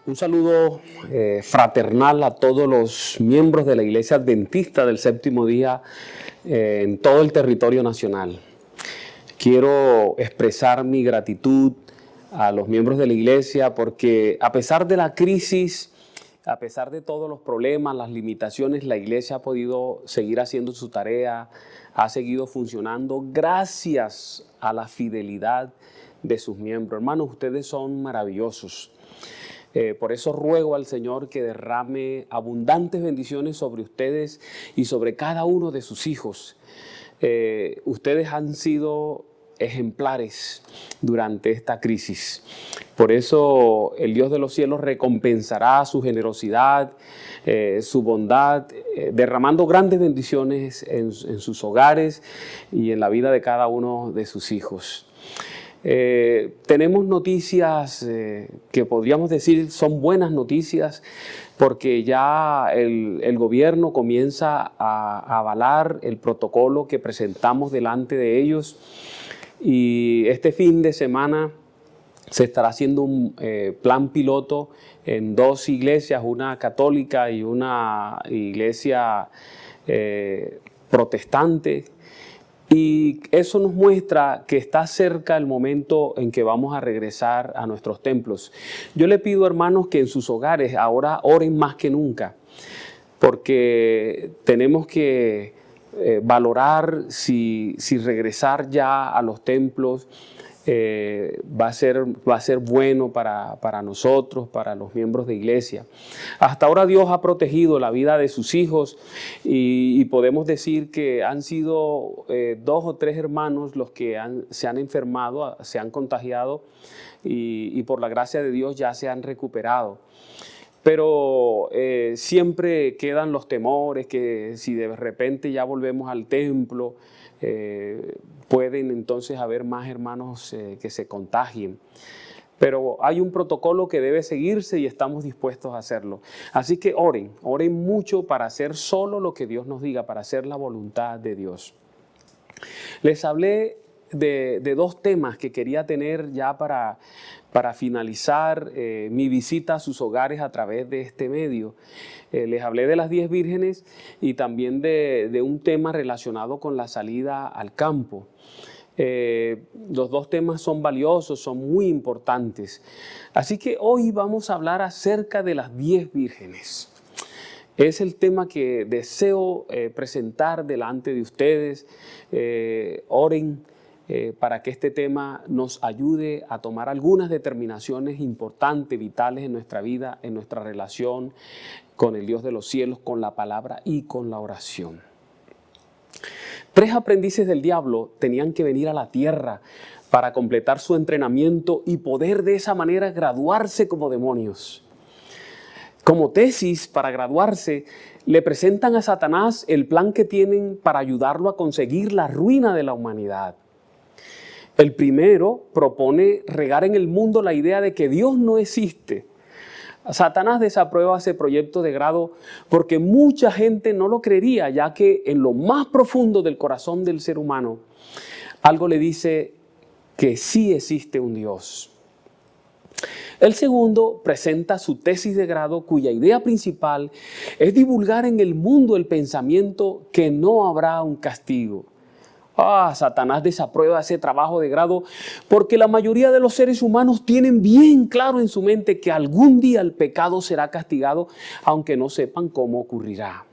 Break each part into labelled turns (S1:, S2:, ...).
S1: Un saludo fraternal a todos los miembros de la Iglesia Adventista del Séptimo Día en todo el territorio nacional. Quiero expresar mi gratitud a los miembros de la Iglesia porque a pesar de la crisis, a pesar de todos los problemas, las limitaciones, la Iglesia ha podido seguir haciendo su tarea, ha seguido funcionando gracias a la fidelidad de sus miembros. Hermanos, ustedes son maravillosos. Por eso ruego al Señor que derrame abundantes bendiciones sobre ustedes y sobre cada uno de sus hijos. Ustedes han sido ejemplares durante esta crisis. Por eso el Dios de los cielos recompensará su generosidad, su bondad, derramando grandes bendiciones en sus hogares y en la vida de cada uno de sus hijos. Tenemos noticias que podríamos decir son buenas noticias porque ya el gobierno comienza a avalar el protocolo que presentamos delante de ellos y este fin de semana se estará haciendo un plan piloto en dos iglesias, una católica y una iglesia protestante. Y eso nos muestra que está cerca el momento en que vamos a regresar a nuestros templos. Yo le pido, hermanos, que en sus hogares ahora oren más que nunca, porque tenemos que valorar si regresar ya a los templos va a ser bueno para nosotros, para los miembros de iglesia. Hasta ahora Dios ha protegido la vida de sus hijos y podemos decir que han sido 2 o 3 hermanos los que se han enfermado, se han contagiado y por la gracia de Dios ya se han recuperado. Pero siempre quedan los temores que si de repente ya volvemos al templo, pueden entonces haber más hermanos que se contagien. Pero hay un protocolo que debe seguirse y estamos dispuestos a hacerlo. Así que oren mucho para hacer solo lo que Dios nos diga, para hacer la voluntad de Dios. Les hablé de 2 temas que quería tener ya para finalizar mi visita a sus hogares a través de este medio. Les hablé de las 10 vírgenes y también de un tema relacionado con la salida al campo. Los 2 temas son valiosos, son muy importantes. Así que hoy vamos a hablar acerca de las 10 vírgenes. Es el tema que deseo presentar delante de ustedes. Oren para que este tema nos ayude a tomar algunas determinaciones importantes, vitales en nuestra vida, en nuestra relación con el Dios de los cielos, con la palabra y con la oración. 3 aprendices del diablo tenían que venir a la tierra para completar su entrenamiento y poder de esa manera graduarse como demonios. Como tesis para graduarse, le presentan a Satanás el plan que tienen para ayudarlo a conseguir la ruina de la humanidad. El primero propone regar en el mundo la idea de que Dios no existe. Satanás desaprueba ese proyecto de grado porque mucha gente no lo creería, ya que en lo más profundo del corazón del ser humano, algo le dice que sí existe un Dios. El segundo presenta su tesis de grado cuya idea principal es divulgar en el mundo el pensamiento que no habrá un castigo. Satanás desaprueba ese trabajo de grado porque la mayoría de los seres humanos tienen bien claro en su mente que algún día el pecado será castigado, aunque no sepan cómo ocurrirá.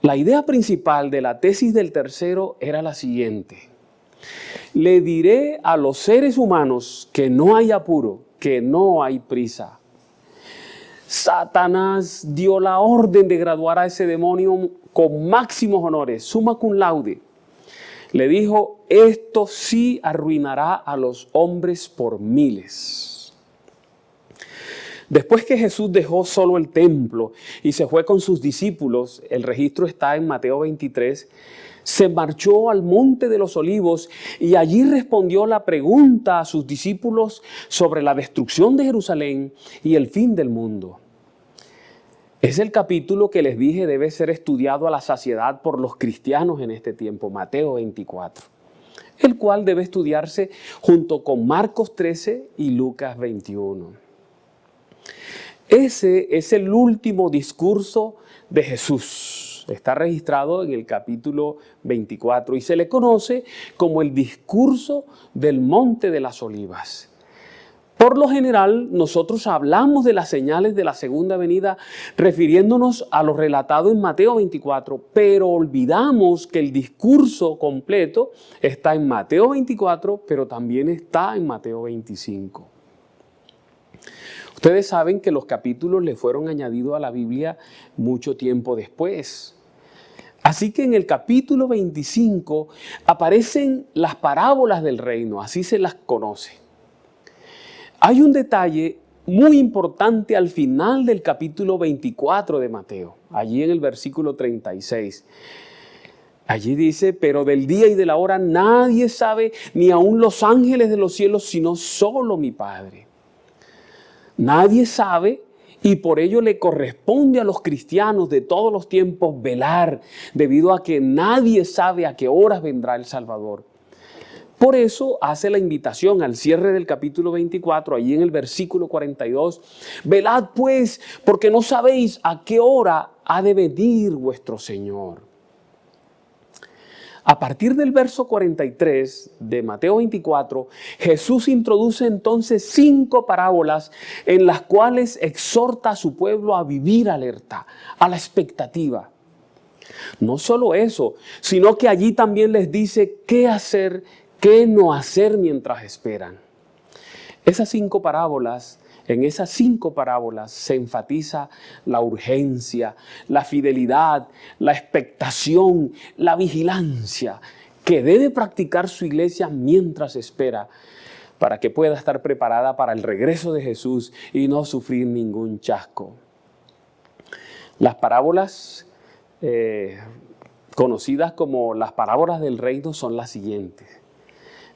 S1: La idea principal de la tesis del tercero era la siguiente: le diré a los seres humanos que no hay apuro, que no hay prisa. Satanás dio la orden de graduar a ese demonio con máximos honores, summa cum laude. Le dijo, esto sí arruinará a los hombres por miles. Después que Jesús dejó solo el templo y se fue con sus discípulos, el registro está en Mateo 23, se marchó al Monte de los Olivos y allí respondió la pregunta a sus discípulos sobre la destrucción de Jerusalén y el fin del mundo. Es el capítulo que les dije debe ser estudiado a la saciedad por los cristianos en este tiempo, Mateo 24, el cual debe estudiarse junto con Marcos 13 y Lucas 21. Ese es el último discurso de Jesús. Está registrado en el capítulo 24 y se le conoce como el discurso del Monte de las Olivas. Por lo general, nosotros hablamos de las señales de la segunda venida refiriéndonos a lo relatado en Mateo 24, pero olvidamos que el discurso completo está en Mateo 24, pero también está en Mateo 25. Ustedes saben que los capítulos le fueron añadidos a la Biblia mucho tiempo después. Así que en el capítulo 25 aparecen las parábolas del reino, así se las conoce. Hay un detalle muy importante al final del capítulo 24 de Mateo, allí en el versículo 36. Allí dice, pero del día y de la hora nadie sabe, ni aun los ángeles de los cielos, sino solo mi Padre. Nadie sabe y por ello le corresponde a los cristianos de todos los tiempos velar, debido a que nadie sabe a qué horas vendrá el Salvador. Por eso hace la invitación al cierre del capítulo 24, allí en el versículo 42. Velad pues, porque no sabéis a qué hora ha de venir vuestro Señor. A partir del verso 43 de Mateo 24, Jesús introduce entonces 5 parábolas en las cuales exhorta a su pueblo a vivir alerta, a la expectativa. No solo eso, sino que allí también les dice qué hacer, qué no hacer mientras esperan. En esas 5 parábolas se enfatiza la urgencia, la fidelidad, la expectación, la vigilancia que debe practicar su iglesia mientras espera para que pueda estar preparada para el regreso de Jesús y no sufrir ningún chasco. Las parábolas conocidas como las parábolas del reino son las siguientes.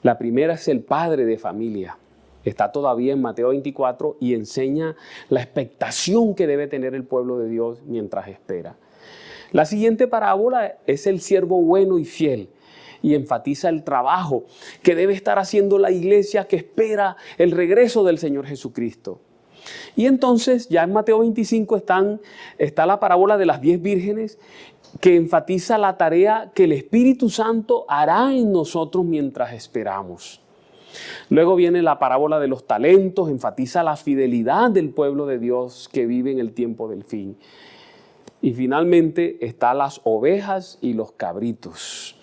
S1: La primera es el padre de familia. Está todavía en Mateo 24 y enseña la expectación que debe tener el pueblo de Dios mientras espera. La siguiente parábola es el siervo bueno y fiel y enfatiza el trabajo que debe estar haciendo la iglesia que espera el regreso del Señor Jesucristo. Y entonces ya en Mateo 25 está la parábola de las 10 vírgenes que enfatiza la tarea que el Espíritu Santo hará en nosotros mientras esperamos. Luego viene la parábola de los talentos, enfatiza la fidelidad del pueblo de Dios que vive en el tiempo del fin. Y finalmente están las ovejas y los cabritos.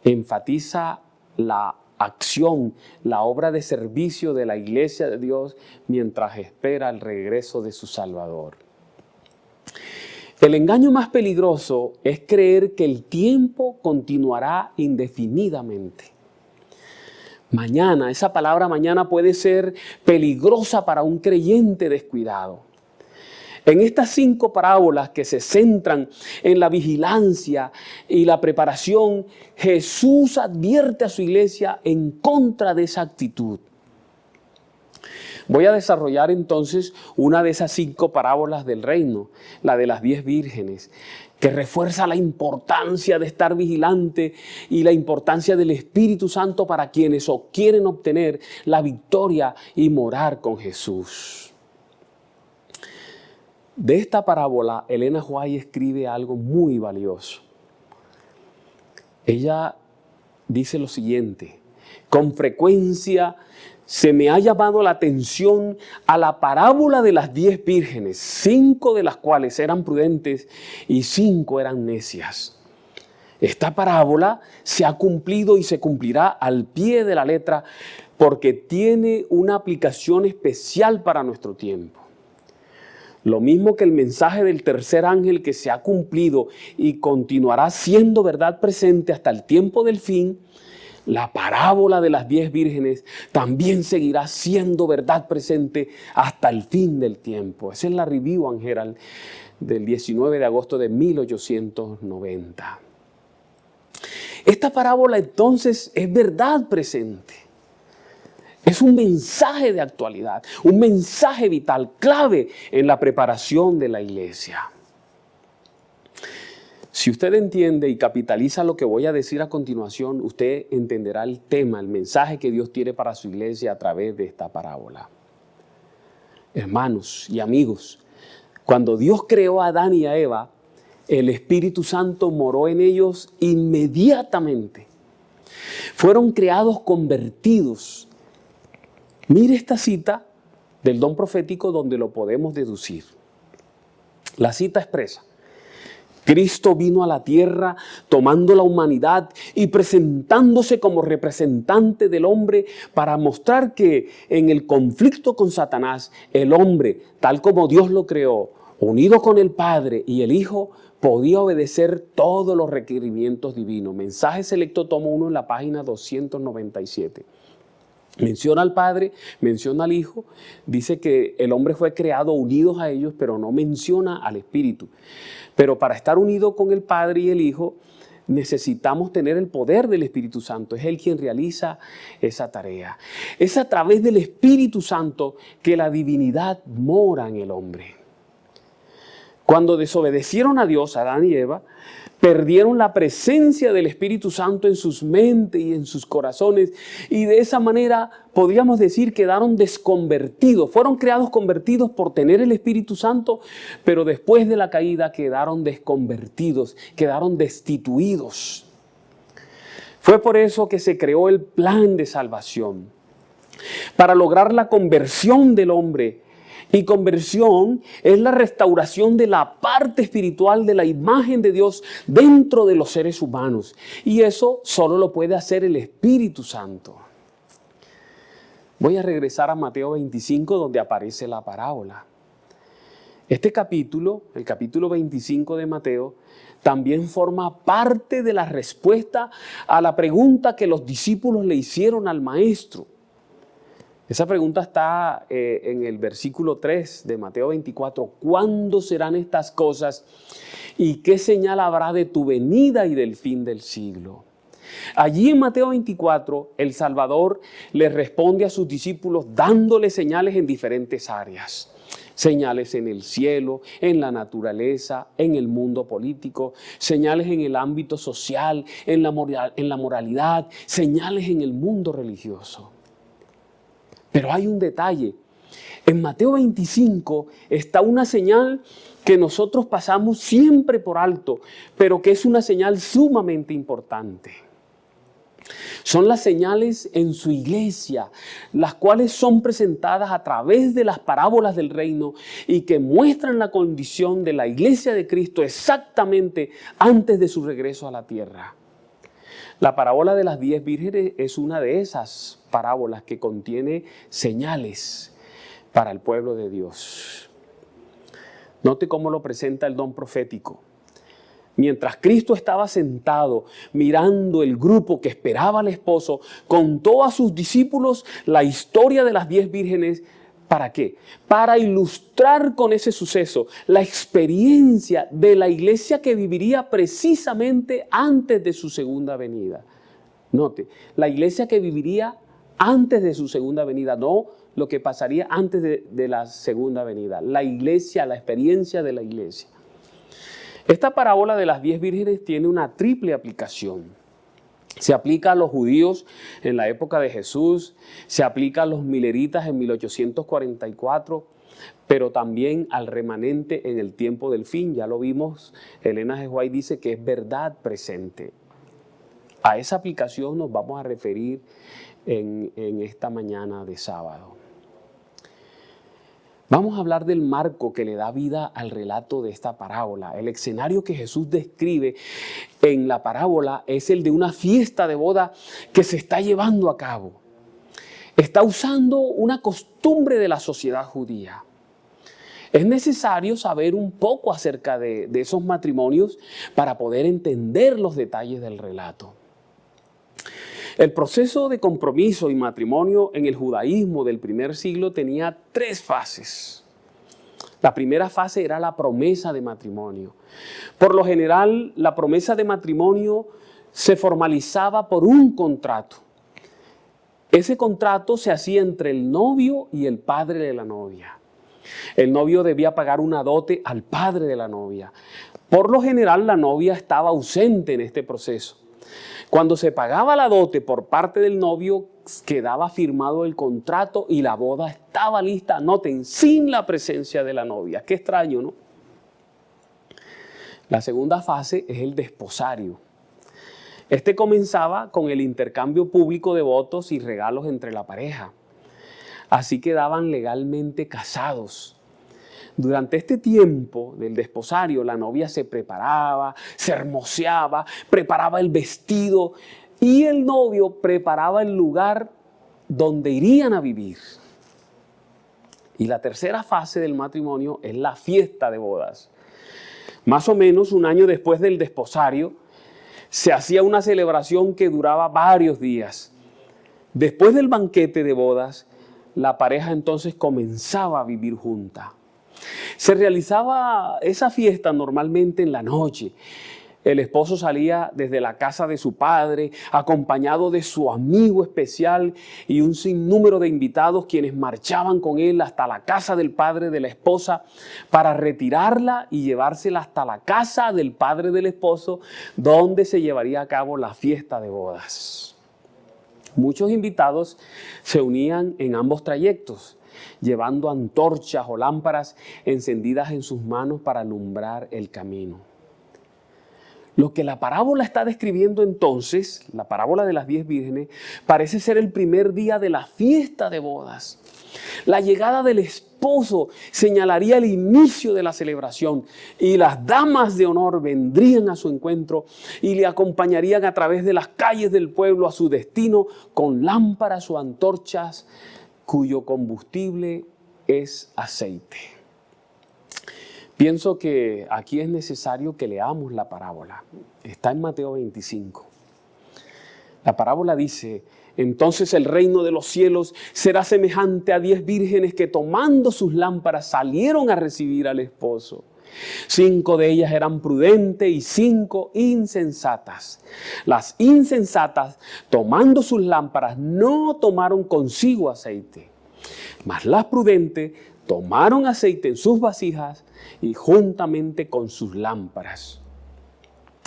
S1: Enfatiza la acción, la obra de servicio de la iglesia de Dios mientras espera el regreso de su Salvador. El engaño más peligroso es creer que el tiempo continuará indefinidamente. Mañana, esa palabra mañana puede ser peligrosa para un creyente descuidado. En estas 5 parábolas que se centran en la vigilancia y la preparación, Jesús advierte a su iglesia en contra de esa actitud. Voy a desarrollar entonces una de esas 5 parábolas del reino, la de las 10 vírgenes, que refuerza la importancia de estar vigilante y la importancia del Espíritu Santo para quienes quieren obtener la victoria y morar con Jesús. De esta parábola, Elena White escribe algo muy valioso. Ella dice lo siguiente: con frecuencia se me ha llamado la atención a la parábola de las 10 vírgenes, 5 de las cuales eran prudentes y 5 eran necias. Esta parábola se ha cumplido y se cumplirá al pie de la letra porque tiene una aplicación especial para nuestro tiempo. Lo mismo que el mensaje del tercer ángel que se ha cumplido y continuará siendo verdad presente hasta el tiempo del fin, la parábola de las 10 vírgenes también seguirá siendo verdad presente hasta el fin del tiempo. Esa es la Review and Herald del 19 de agosto de 1890. Esta parábola entonces es verdad presente. Es un mensaje de actualidad, un mensaje vital, clave en la preparación de la iglesia. Si usted entiende y capitaliza lo que voy a decir a continuación, usted entenderá el tema, el mensaje que Dios tiene para su iglesia a través de esta parábola. Hermanos y amigos, Cuando Dios creó a Adán y a Eva, el Espíritu Santo moró en ellos inmediatamente. Fueron creados convertidos. Mire esta cita del don profético donde lo podemos deducir. La cita expresa: Cristo vino a la tierra tomando la humanidad y presentándose como representante del hombre para mostrar que en el conflicto con Satanás, el hombre, tal como Dios lo creó, unido con el Padre y el Hijo, podía obedecer todos los requerimientos divinos. Mensaje Selecto, tomo 1, en la página 297. Menciona al Padre, menciona al Hijo, dice que el hombre fue creado unidos a ellos, pero no menciona al Espíritu. Pero para estar unido con el Padre y el Hijo, necesitamos tener el poder del Espíritu Santo. Es Él quien realiza esa tarea. Es a través del Espíritu Santo que la divinidad mora en el hombre. Cuando desobedecieron a Dios, Adán y Eva, perdieron la presencia del Espíritu Santo en sus mentes y en sus corazones, y de esa manera podríamos decir quedaron desconvertidos. Fueron creados convertidos por tener el Espíritu Santo, pero después de la caída quedaron desconvertidos, quedaron destituidos. Fue por eso que se creó el plan de salvación, para lograr la conversión del hombre. Y conversión es la restauración de la parte espiritual de la imagen de Dios dentro de los seres humanos. Y eso solo lo puede hacer el Espíritu Santo. Voy a regresar a Mateo 25, donde aparece la parábola. Este capítulo, el capítulo 25 de Mateo, también forma parte de la respuesta a la pregunta que los discípulos le hicieron al Maestro. Esa pregunta está en el versículo 3 de Mateo 24. ¿Cuándo serán estas cosas? ¿Y qué señal habrá de tu venida y del fin del siglo? Allí en Mateo 24, el Salvador le responde a sus discípulos dándoles señales en diferentes áreas. Señales en el cielo, en la naturaleza, en el mundo político, señales en el ámbito social, en la moralidad, señales en el mundo religioso. Pero hay un detalle. En Mateo 25 está una señal que nosotros pasamos siempre por alto, pero que es una señal sumamente importante. Son las señales en su iglesia, las cuales son presentadas a través de las parábolas del reino y que muestran la condición de la iglesia de Cristo exactamente antes de su regreso a la tierra. La parábola de las 10 vírgenes es una de esas parábolas que contiene señales para el pueblo de Dios. Note cómo lo presenta el don profético. Mientras Cristo estaba sentado mirando el grupo que esperaba al esposo, contó a sus discípulos la historia de las 10 vírgenes. ¿Para qué? Para ilustrar con ese suceso la experiencia de la iglesia que viviría precisamente antes de su segunda venida. Note, la iglesia que viviría antes de su segunda venida, no lo que pasaría antes de la segunda venida. La iglesia, la experiencia de la iglesia. Esta parábola de las 10 vírgenes tiene una triple aplicación. Se aplica a los judíos en la época de Jesús, se aplica a los mileritas en 1844, pero también al remanente en el tiempo del fin. Ya lo vimos, Elena G. White dice que es verdad presente. A esa aplicación nos vamos a referir en esta mañana de sábado. Vamos a hablar del marco que le da vida al relato de esta parábola. El escenario que Jesús describe en la parábola es el de una fiesta de boda que se está llevando a cabo. Está usando una costumbre de la sociedad judía. Es necesario saber un poco acerca de esos matrimonios para poder entender los detalles del relato. El proceso de compromiso y matrimonio en el judaísmo del primer siglo tenía 3 fases. La primera fase era la promesa de matrimonio. Por lo general, la promesa de matrimonio se formalizaba por un contrato. Ese contrato se hacía entre el novio y el padre de la novia. El novio debía pagar una dote al padre de la novia. Por lo general, la novia estaba ausente en este proceso. Cuando se pagaba la dote por parte del novio, quedaba firmado el contrato y la boda estaba lista, noten, sin la presencia de la novia. Qué extraño, ¿no? La segunda fase es el desposario. Este comenzaba con el intercambio público de votos y regalos entre la pareja. Así quedaban legalmente casados. Durante este tiempo del desposario, la novia se preparaba, se hermoseaba, preparaba el vestido y el novio preparaba el lugar donde irían a vivir. Y la tercera fase del matrimonio es la fiesta de bodas. Más o menos un año después del desposario, se hacía una celebración que duraba varios días. Después del banquete de bodas, la pareja entonces comenzaba a vivir junta. Se realizaba esa fiesta normalmente en la noche. El esposo salía desde la casa de su padre, acompañado de su amigo especial y un sinnúmero de invitados quienes marchaban con él hasta la casa del padre de la esposa para retirarla y llevársela hasta la casa del padre del esposo, donde se llevaría a cabo la fiesta de bodas. Muchos invitados se unían en ambos trayectos, llevando antorchas o lámparas encendidas en sus manos para alumbrar el camino. Lo que la parábola está describiendo entonces, la parábola de las 10 vírgenes, parece ser el primer día de la fiesta de bodas. La llegada del esposo señalaría el inicio de la celebración y las damas de honor vendrían a su encuentro y le acompañarían a través de las calles del pueblo a su destino con lámparas o antorchas cuyo combustible es aceite. Pienso que aquí es necesario que leamos la parábola. Está en Mateo 25. La parábola dice: entonces el reino de los cielos será semejante a 10 vírgenes que tomando sus lámparas salieron a recibir al esposo. 5 de ellas eran prudentes y 5 insensatas. Las insensatas, tomando sus lámparas, no tomaron consigo aceite. Mas las prudentes tomaron aceite en sus vasijas y juntamente con sus lámparas.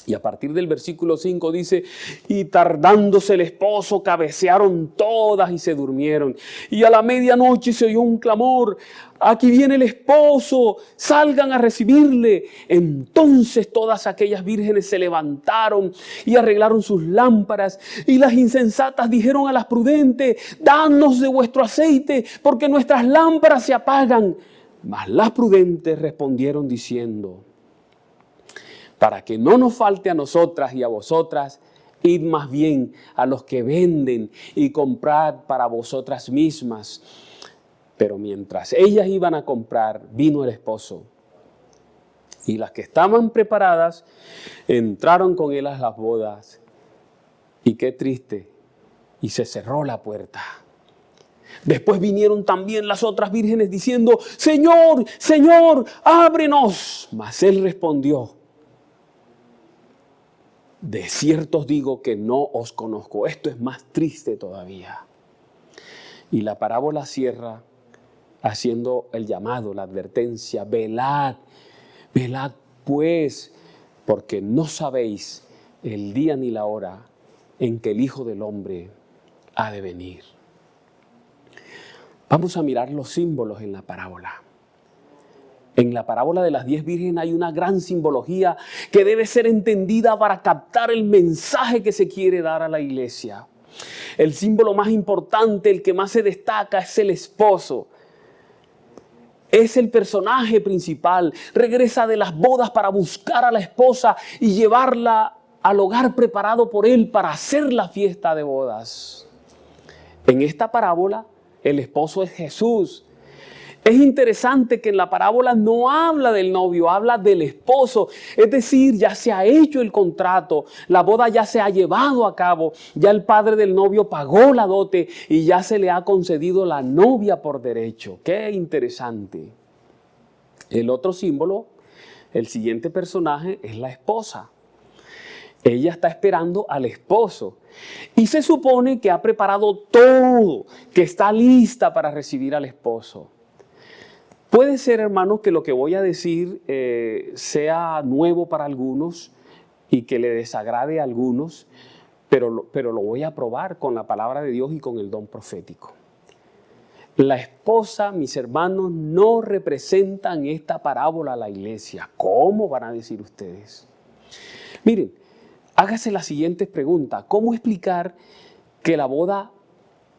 S1: Y a partir del versículo 5 dice: y tardándose el esposo, cabecearon todas y se durmieron. Y a la medianoche se oyó un clamor: aquí viene el esposo, salgan a recibirle. Entonces todas aquellas vírgenes se levantaron y arreglaron sus lámparas. Y las insensatas dijeron a las prudentes: danos de vuestro aceite, porque nuestras lámparas se apagan. Mas las prudentes respondieron diciendo: para que no nos falte a nosotras y a vosotras, id más bien a los que venden y comprad para vosotras mismas. Pero mientras ellas iban a comprar, vino el esposo. Y las que estaban preparadas entraron con él a las bodas. Y qué triste, y se cerró la puerta. Después vinieron también las otras vírgenes diciendo: Señor, Señor, ábrenos. Mas él respondió: de cierto os digo que no os conozco. Esto es más triste todavía. Y la parábola cierra haciendo el llamado, la advertencia: velad, velad pues, porque no sabéis el día ni la hora en que el Hijo del Hombre ha de venir. Vamos a mirar los símbolos en la parábola. En la parábola de las 10 vírgenes hay una gran simbología que debe ser entendida para captar el mensaje que se quiere dar a la iglesia. El símbolo más importante, el que más se destaca, es el esposo. Es el personaje principal. Regresa de las bodas para buscar a la esposa y llevarla al hogar preparado por él para hacer la fiesta de bodas. En esta parábola, el esposo es Jesús. Es interesante que en la parábola no habla del novio, habla del esposo. Es decir, ya se ha hecho el contrato, la boda ya se ha llevado a cabo, ya el padre del novio pagó la dote y ya se le ha concedido la novia por derecho. Qué interesante. El otro símbolo, el siguiente personaje, es la esposa. Ella está esperando al esposo y se supone que ha preparado todo, que está lista para recibir al esposo. Puede ser, hermanos, que lo que voy a decir sea nuevo para algunos y que le desagrade a algunos, pero lo voy a probar con la palabra de Dios y con el don profético. La esposa, mis hermanos, no representa en esta parábola a la iglesia. ¿Cómo van a decir ustedes? Miren, hágase la siguiente pregunta. ¿Cómo explicar que la boda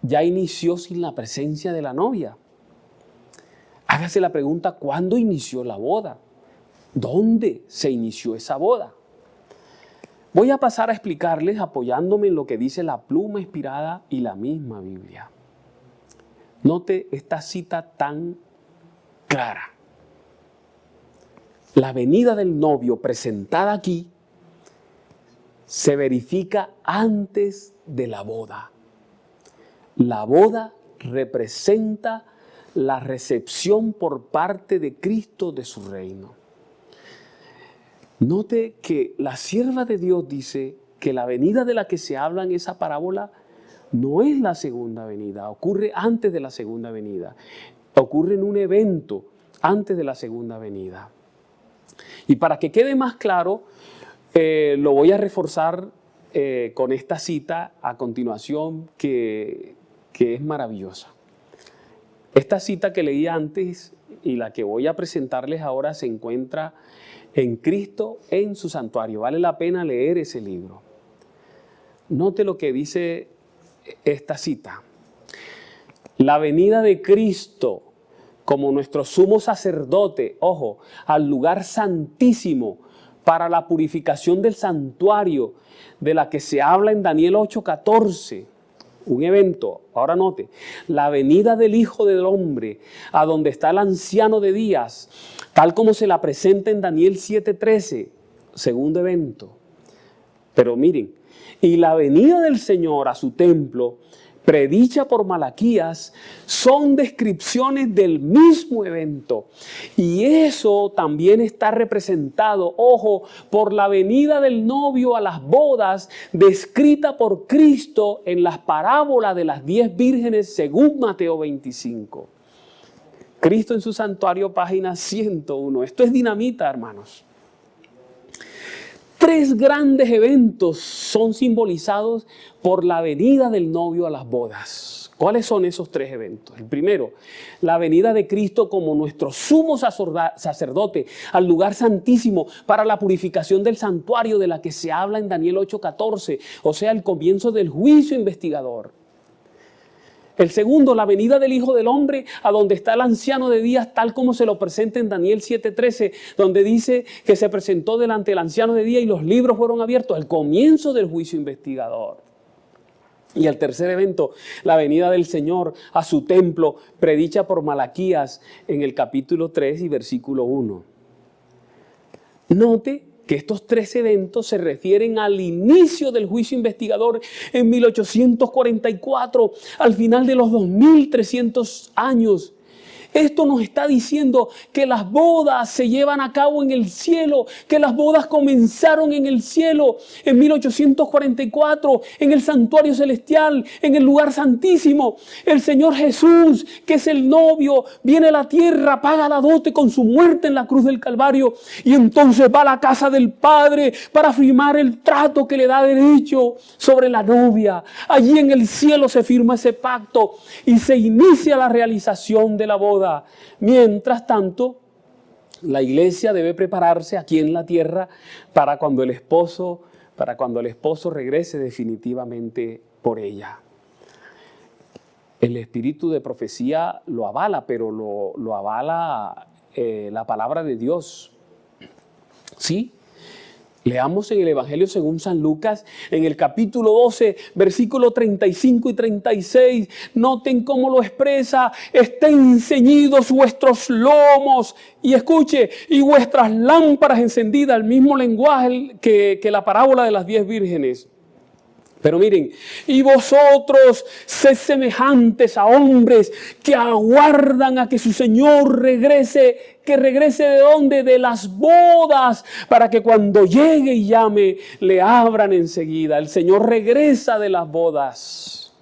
S1: ya inició sin la presencia de la novia? Hágase la pregunta, ¿cuándo inició la boda? ¿Dónde se inició esa boda? Voy a pasar a explicarles apoyándome en lo que dice la pluma inspirada y la misma Biblia. Note esta cita tan clara. La venida del novio presentada aquí se verifica antes de la boda. La boda representa la recepción por parte de Cristo de su reino. Note que la sierva de Dios dice que la venida de la que se habla en esa parábola no es la segunda venida, ocurre antes de la segunda venida, ocurre en un evento antes de la segunda venida. Y para que quede más claro, lo voy a reforzar con esta cita a continuación que es maravillosa. Esta cita que leí antes y la que voy a presentarles ahora se encuentra en Cristo en su santuario. Vale la pena leer ese libro. Note lo que dice esta cita. La venida de Cristo como nuestro sumo sacerdote, ojo, al lugar santísimo para la purificación del santuario de la que se habla en Daniel 8:14. Un evento, ahora note, la venida del Hijo del Hombre, a donde está el anciano de días, tal como se la presenta en Daniel 7:13, segundo evento. Pero miren, y la venida del Señor a su templo, predicha por Malaquías, son descripciones del mismo evento. Y eso también está representado, ojo, por la venida del novio a las bodas, descrita por Cristo en las parábolas de las 10 vírgenes según Mateo 25. Cristo en su santuario, página 101. Esto es dinamita, hermanos. 3 grandes eventos son simbolizados por la venida del novio a las bodas. ¿Cuáles son esos 3 eventos? El primero, la venida de Cristo como nuestro sumo sacerdote al lugar santísimo para la purificación del santuario de la que se habla en Daniel 8:14, o sea, el comienzo del juicio investigador. El segundo, la venida del Hijo del Hombre a donde está el anciano de días, tal como se lo presenta en Daniel 7:13, donde dice que se presentó delante del anciano de días y los libros fueron abiertos, el comienzo del juicio investigador. Y el tercer evento, la venida del Señor a su templo, predicha por Malaquías en el capítulo 3 y versículo 1. Note que estos 3 eventos se refieren al inicio del juicio investigador en 1844, al final de los 2300 años. Esto nos está diciendo que las bodas se llevan a cabo en el cielo, que las bodas comenzaron en el cielo en 1844, en el santuario celestial, en el lugar santísimo. El Señor Jesús, que es el novio, viene a la tierra, paga la dote con su muerte en la cruz del Calvario y entonces va a la casa del Padre para firmar el trato que le da derecho sobre la novia. Allí en el cielo se firma ese pacto y se inicia la realización de la boda. Mientras tanto, la iglesia debe prepararse aquí en la tierra para cuando el esposo regrese definitivamente por ella. El espíritu de profecía lo avala, pero lo avala la palabra de Dios. ¿Sí? Leamos en el Evangelio según San Lucas, en el capítulo 12, versículos 35 y 36. Noten cómo lo expresa. Estén ceñidos vuestros lomos. Y escuche, y vuestras lámparas encendidas. El mismo lenguaje que la parábola de las 10 vírgenes. Pero miren, y vosotros sed semejantes a hombres que aguardan a que su Señor regrese. ¿Que regrese de dónde? De las bodas, para que cuando llegue y llame, le abran enseguida. El Señor regresa de las bodas.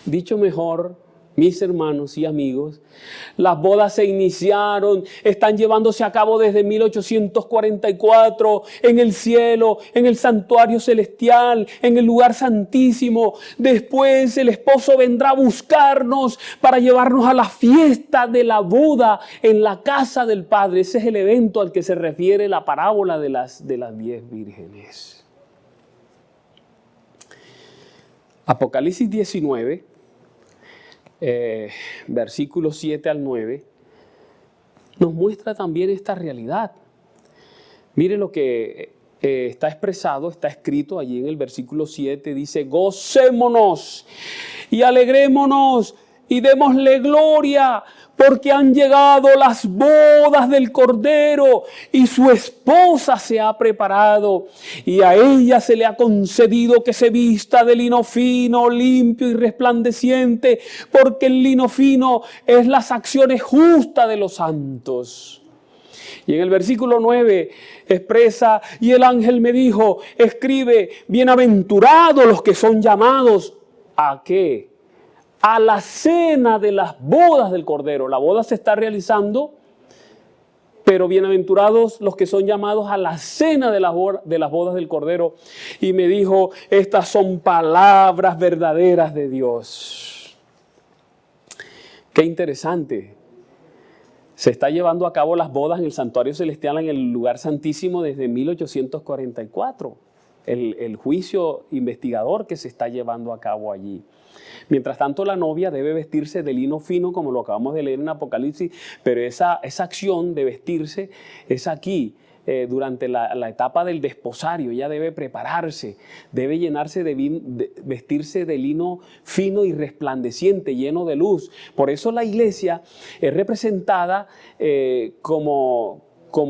S1: Dicho mejor, mis hermanos y amigos, las bodas se iniciaron, están llevándose a cabo desde 1844 en el cielo, en el santuario celestial, en el lugar santísimo. Después el esposo vendrá a buscarnos para llevarnos a la fiesta de la boda en la casa del Padre. Ese es el evento al que se refiere la parábola de las 10 vírgenes. Apocalipsis 19. Versículos 7 al 9, nos muestra también esta realidad. Mire lo que está expresado, está escrito allí en el versículo 7, dice: gocémonos y alegrémonos y démosle gloria, porque han llegado las bodas del Cordero y su esposa se ha preparado, y a ella se le ha concedido que se vista de lino fino, limpio y resplandeciente, porque el lino fino es las acciones justas de los santos. Y en el versículo 9 expresa: y el ángel me dijo, escribe, bienaventurados los que son llamados, ¿a qué? A la cena de las bodas del Cordero. La boda se está realizando, pero bienaventurados los que son llamados a la cena de las bodas del Cordero. Y me dijo: estas son palabras verdaderas de Dios. Qué interesante. Se está llevando a cabo las bodas en el santuario celestial, en el lugar santísimo, desde 1844. El juicio investigador que se está llevando a cabo allí. Mientras tanto, la novia debe vestirse de lino fino, como lo acabamos de leer en Apocalipsis, pero esa acción de vestirse es aquí, durante la etapa del desposario. Ella debe prepararse, debe llenarse vestirse de lino fino y resplandeciente, lleno de luz. Por eso la iglesia es representada como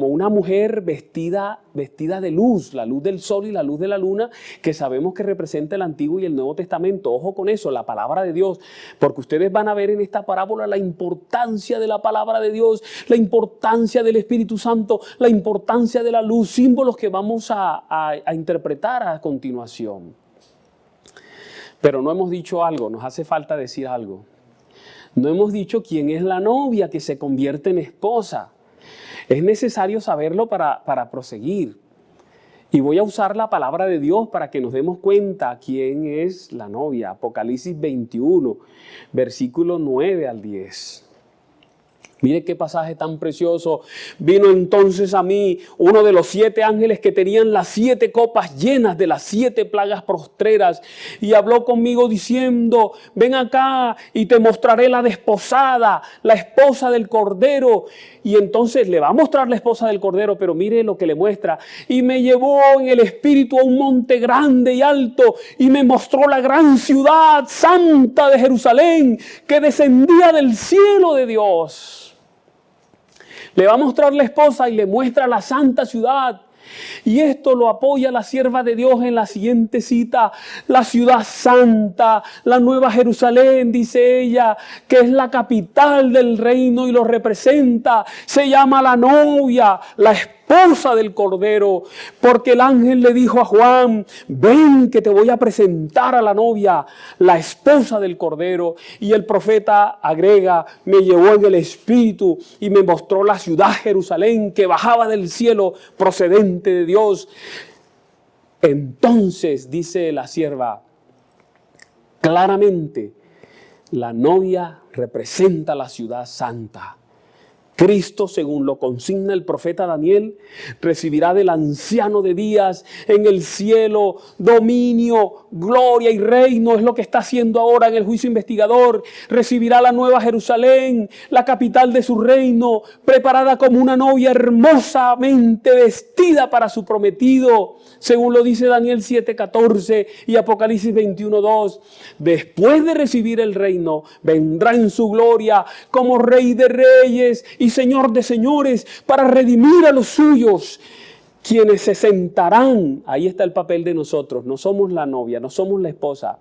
S1: una mujer vestida de luz, la luz del sol y la luz de la luna, que sabemos que representa el Antiguo y el Nuevo Testamento. Ojo con eso, la palabra de Dios, porque ustedes van a ver en esta parábola la importancia de la palabra de Dios, la importancia del Espíritu Santo, la importancia de la luz, símbolos que vamos a interpretar a continuación. Pero no hemos dicho algo, nos hace falta decir algo. No hemos dicho quién es la novia que se convierte en esposa. Es necesario saberlo para proseguir. Y voy a usar la palabra de Dios para que nos demos cuenta quién es la novia. Apocalipsis 21, versículo 9 al 10. Mire qué pasaje tan precioso. Vino entonces a mí uno de los 7 ángeles que tenían las 7 copas llenas de las 7 plagas postreras, y habló conmigo diciendo: ven acá y te mostraré la desposada, la esposa del Cordero. Y entonces le va a mostrar la esposa del Cordero, pero mire lo que le muestra. Y me llevó en el espíritu a un monte grande y alto, y me mostró la gran ciudad santa de Jerusalén, que descendía del cielo de Dios. Le va a mostrar la esposa y le muestra la santa ciudad. Y esto lo apoya la sierva de Dios en la siguiente cita: la ciudad santa, la nueva Jerusalén, dice ella, que es la capital del reino y lo representa. Se llama la novia, la esposa del Cordero, porque el ángel le dijo a Juan: ven que te voy a presentar a la novia, la esposa del Cordero. Y el profeta agrega: me llevó en el espíritu y me mostró la ciudad Jerusalén, que bajaba del cielo procedente de Dios. Entonces, dice la sierva, claramente la novia representa la ciudad santa. Cristo, según lo consigna el profeta Daniel, recibirá del anciano de días en el cielo dominio, gloria y reino. Es lo que está haciendo ahora en el juicio investigador. Recibirá la nueva Jerusalén, la capital de su reino, preparada como una novia hermosamente vestida para su prometido, según lo dice Daniel 7:14 y Apocalipsis 21:2. Después de recibir el reino, vendrá en su gloria como Rey de reyes y Señor de señores, para redimir a los suyos, quienes se sentarán. Ahí está el papel de nosotros. No somos la novia, no somos la esposa,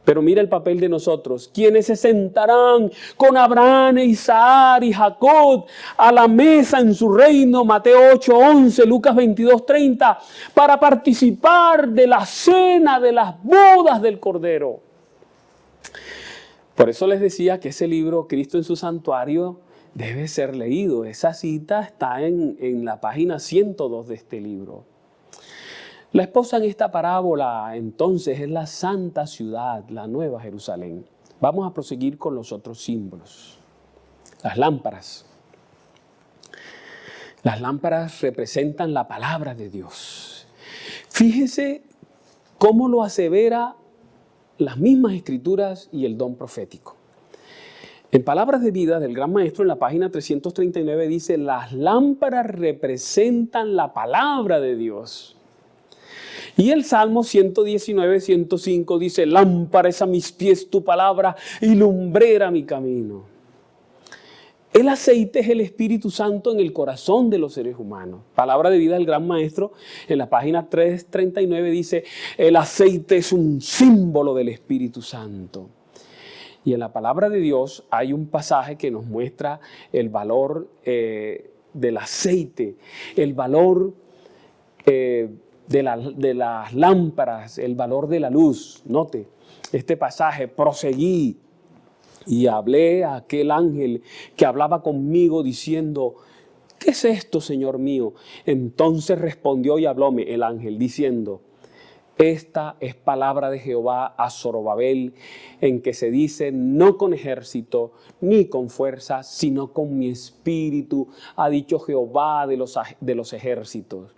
S1: pero mira el papel de nosotros: quienes se sentarán con Abraham, Isaac y Jacob a la mesa en su reino, Mateo 8:11, Lucas 22:30, para participar de la cena de las bodas del Cordero. Por eso les decía que ese libro, Cristo en su santuario, debe ser leído. Esa cita está en la página 102 de este libro. La esposa en esta parábola entonces es la santa ciudad, la Nueva Jerusalén. Vamos a proseguir con los otros símbolos. Las lámparas. Las lámparas representan la palabra de Dios. Fíjese cómo lo asevera las mismas escrituras y el don profético. En Palabras de Vida del Gran Maestro, en la página 339 dice: las lámparas representan la palabra de Dios. Y el Salmo 119, 105 dice: lámpara es a mis pies tu palabra y lumbrera mi camino. El aceite es el Espíritu Santo en el corazón de los seres humanos. Palabra de Vida del Gran Maestro, en la página 339 dice: el aceite es un símbolo del Espíritu Santo. Y en la palabra de Dios hay un pasaje que nos muestra el valor del aceite, el valor de las lámparas, el valor de la luz. Note este pasaje: proseguí y hablé a aquel ángel que hablaba conmigo diciendo: ¿qué es esto, Señor mío? Entonces respondió y hablóme el ángel diciendo: esta es palabra de Jehová a Zorobabel, en que se dice: no con ejército ni con fuerza, sino con mi espíritu, ha dicho Jehová de los ejércitos.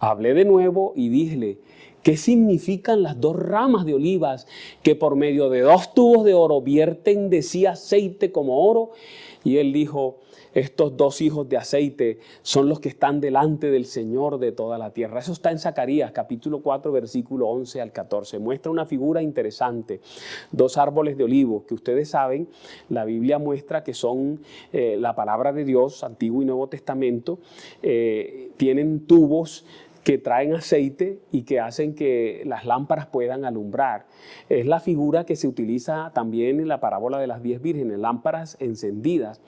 S1: Hablé de nuevo y díjele: ¿qué significan las dos ramas de olivas que por medio de dos tubos de oro vierten de sí aceite como oro? Y él dijo: estos dos hijos de aceite son los que están delante del Señor de toda la tierra. Eso está en Zacarías, capítulo 4, versículo 11 al 14. Muestra una figura interesante. Dos árboles de olivos que ustedes saben, la Biblia muestra que son la palabra de Dios, Antiguo y Nuevo Testamento. Tienen tubos que traen aceite y que hacen que las lámparas puedan alumbrar. Es la figura que se utiliza también en la parábola de las 10 vírgenes, lámparas encendidas.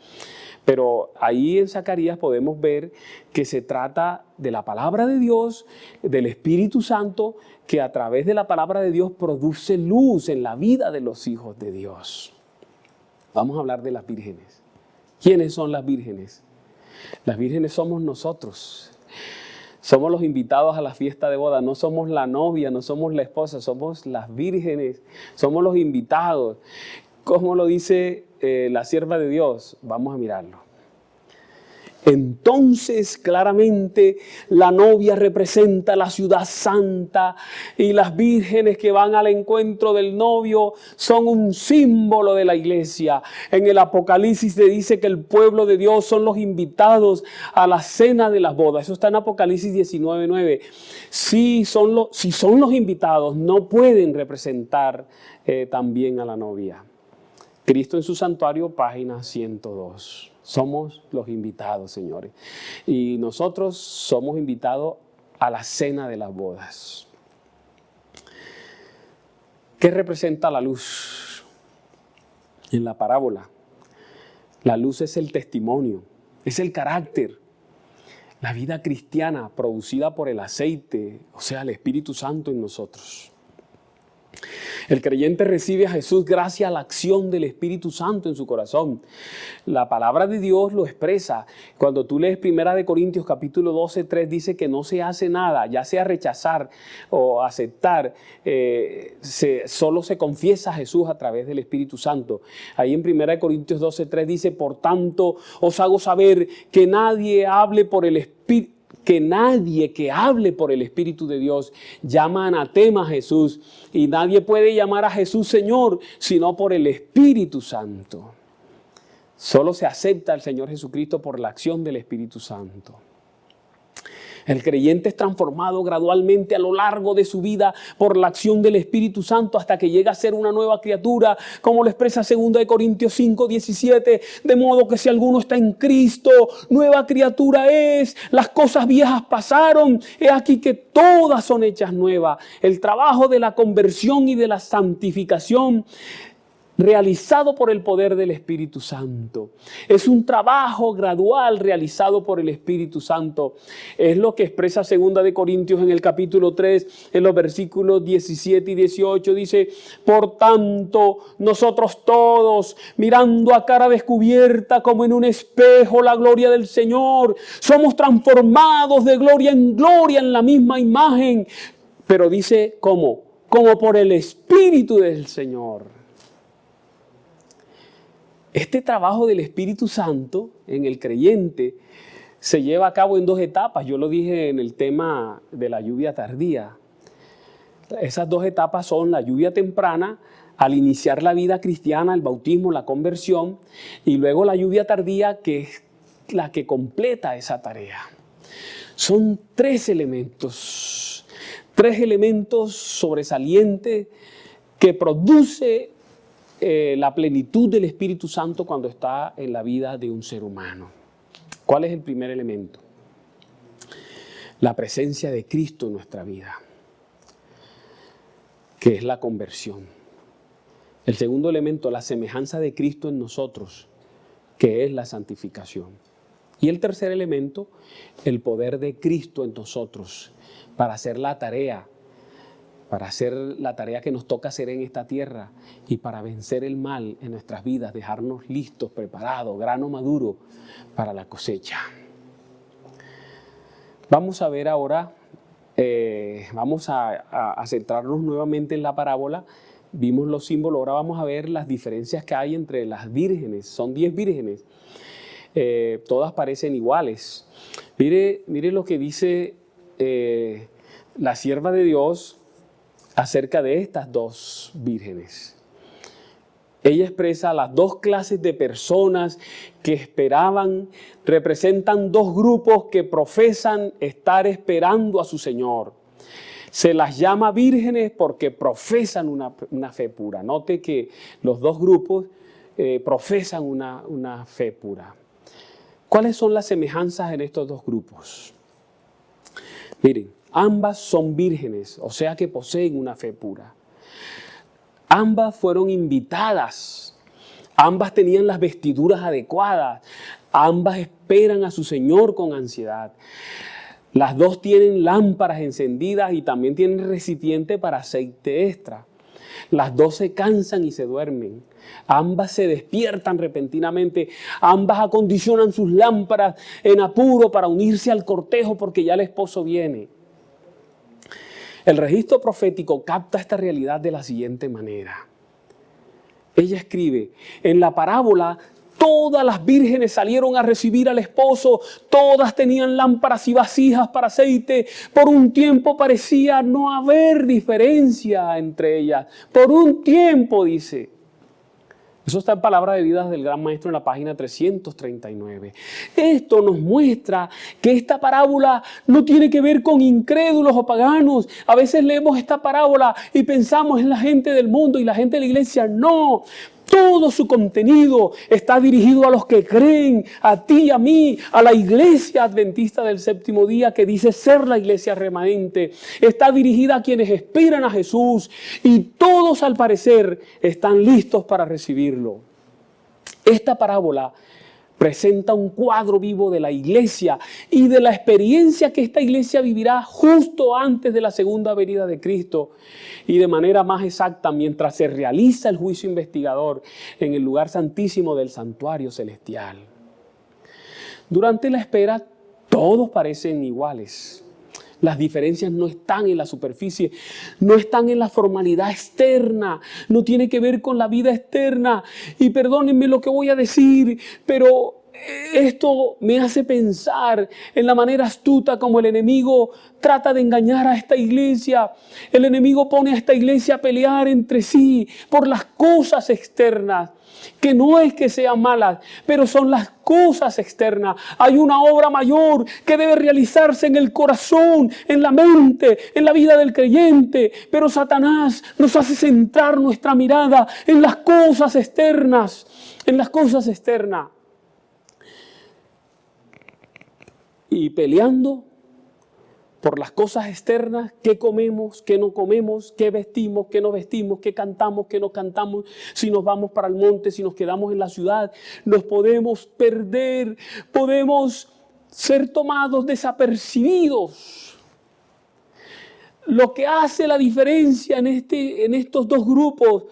S1: Pero ahí en Zacarías podemos ver que se trata de la palabra de Dios, del Espíritu Santo, que a través de la palabra de Dios produce luz en la vida de los hijos de Dios. Vamos a hablar de las vírgenes. ¿Quiénes son las vírgenes? Las vírgenes somos nosotros. Somos los invitados a la fiesta de boda. No somos la novia, no somos la esposa, somos las vírgenes. Somos los invitados. ¿Cómo lo dice la sierva de Dios? Vamos a mirarlo. Entonces, claramente, la novia representa la ciudad santa y las vírgenes que van al encuentro del novio son un símbolo de la iglesia. En el Apocalipsis se dice que el pueblo de Dios son los invitados a la cena de las bodas. Eso está en Apocalipsis 19:9. Si son los invitados, no pueden representar también a la novia. Cristo en su santuario, página 102. Somos los invitados, señores. Y nosotros somos invitados a la cena de las bodas. ¿Qué representa la luz? En la parábola, la luz es el testimonio, es el carácter. La vida cristiana producida por el aceite, o sea, el Espíritu Santo en nosotros. El creyente recibe a Jesús gracias a la acción del Espíritu Santo en su corazón. La palabra de Dios lo expresa. Cuando tú lees 1 Corintios capítulo 12, 3, dice que no se hace nada, ya sea rechazar o aceptar, solo se confiesa a Jesús a través del Espíritu Santo. Ahí en 1 Corintios 12, 3 dice: por tanto, os hago saber que nadie hable por el Espíritu. Que nadie que hable por el Espíritu de Dios llama anatema a Jesús, y nadie puede llamar a Jesús Señor sino por el Espíritu Santo. Solo se acepta al Señor Jesucristo por la acción del Espíritu Santo. El creyente es transformado gradualmente a lo largo de su vida por la acción del Espíritu Santo hasta que llega a ser una nueva criatura, como lo expresa 2 Corintios 5, 17. De modo que si alguno está en Cristo, nueva criatura es. Las cosas viejas pasaron, he aquí que todas son hechas nuevas. El trabajo de la conversión y de la santificación realizado por el poder del Espíritu Santo. Es un trabajo gradual realizado por el Espíritu Santo. Es lo que expresa 2 de Corintios en el capítulo 3, en los versículos 17 y 18. Dice: por tanto, nosotros todos, mirando a cara descubierta como en un espejo la gloria del Señor, somos transformados de gloria en la misma imagen. Pero dice, ¿cómo? Como por el Espíritu del Señor. Este trabajo del Espíritu Santo en el creyente se lleva a cabo en 2 etapas. Yo lo dije en el tema de la lluvia tardía. Esas 2 etapas son la lluvia temprana, al iniciar la vida cristiana, el bautismo, la conversión, y luego la lluvia tardía, que es la que completa esa tarea. Son 3 elementos sobresalientes que produce la plenitud del Espíritu Santo cuando está en la vida de un ser humano. ¿Cuál es el primer elemento? La presencia de Cristo en nuestra vida, que es la conversión. El segundo elemento, la semejanza de Cristo en nosotros, que es la santificación. Y el tercer elemento, el poder de Cristo en nosotros para hacer la tarea que nos toca hacer en esta tierra y para vencer el mal en nuestras vidas, dejarnos listos, preparados, grano maduro para la cosecha. Vamos a ver ahora, vamos a centrarnos nuevamente en la parábola. Vimos los símbolos, ahora vamos a ver las diferencias que hay entre las vírgenes. Son 10 vírgenes, todas parecen iguales. Mire lo que dice la sierva de Dios acerca de estas 2 vírgenes. Ella expresa las 2 clases de personas que esperaban, representan 2 grupos que profesan estar esperando a su Señor. Se las llama vírgenes porque profesan una fe pura. Note que los 2 grupos profesan una fe pura. ¿Cuáles son las semejanzas en estos 2 grupos? Miren, ambas son vírgenes, o sea que poseen una fe pura. Ambas fueron invitadas, ambas tenían las vestiduras adecuadas, ambas esperan a su Señor con ansiedad. Las 2 tienen lámparas encendidas y también tienen recipiente para aceite extra. Las 2 se cansan y se duermen. Ambas se despiertan repentinamente. Ambas acondicionan sus lámparas en apuro para unirse al cortejo porque ya el esposo viene. El registro profético capta esta realidad de la siguiente manera. Ella escribe: en la parábola, todas las vírgenes salieron a recibir al esposo, todas tenían lámparas y vasijas para aceite. Por un tiempo parecía no haber diferencia entre ellas. Por un tiempo, dice. Eso está en Palabra de Vida del Gran Maestro en la página 339. Esto nos muestra que esta parábola no tiene que ver con incrédulos o paganos. A veces leemos esta parábola y pensamos en la gente del mundo y la gente de la iglesia. No. Todo su contenido está dirigido a los que creen, a ti y a mí, a la iglesia adventista del séptimo día que dice ser la iglesia remanente. Está dirigida a quienes esperan a Jesús y todos al parecer están listos para recibirlo. Esta parábola presenta un cuadro vivo de la iglesia y de la experiencia que esta iglesia vivirá justo antes de la segunda venida de Cristo y de manera más exacta mientras se realiza el juicio investigador en el lugar santísimo del santuario celestial. Durante la espera, todos parecen iguales. Las diferencias no están en la superficie, no están en la formalidad externa, no tiene que ver con la vida externa. Y perdónenme lo que voy a decir, pero esto me hace pensar en la manera astuta como el enemigo trata de engañar a esta iglesia. El enemigo pone a esta iglesia a pelear entre sí por las cosas externas, que no es que sean malas, pero son las cosas externas. Hay una obra mayor que debe realizarse en el corazón, en la mente, en la vida del creyente, pero Satanás nos hace centrar nuestra mirada en las cosas externas, y peleando por las cosas externas, qué comemos, qué no comemos, qué vestimos, qué no vestimos, qué cantamos, qué no cantamos, si nos vamos para el monte, si nos quedamos en la ciudad, nos podemos perder, podemos ser tomados desapercibidos. Lo que hace la diferencia en estos dos grupos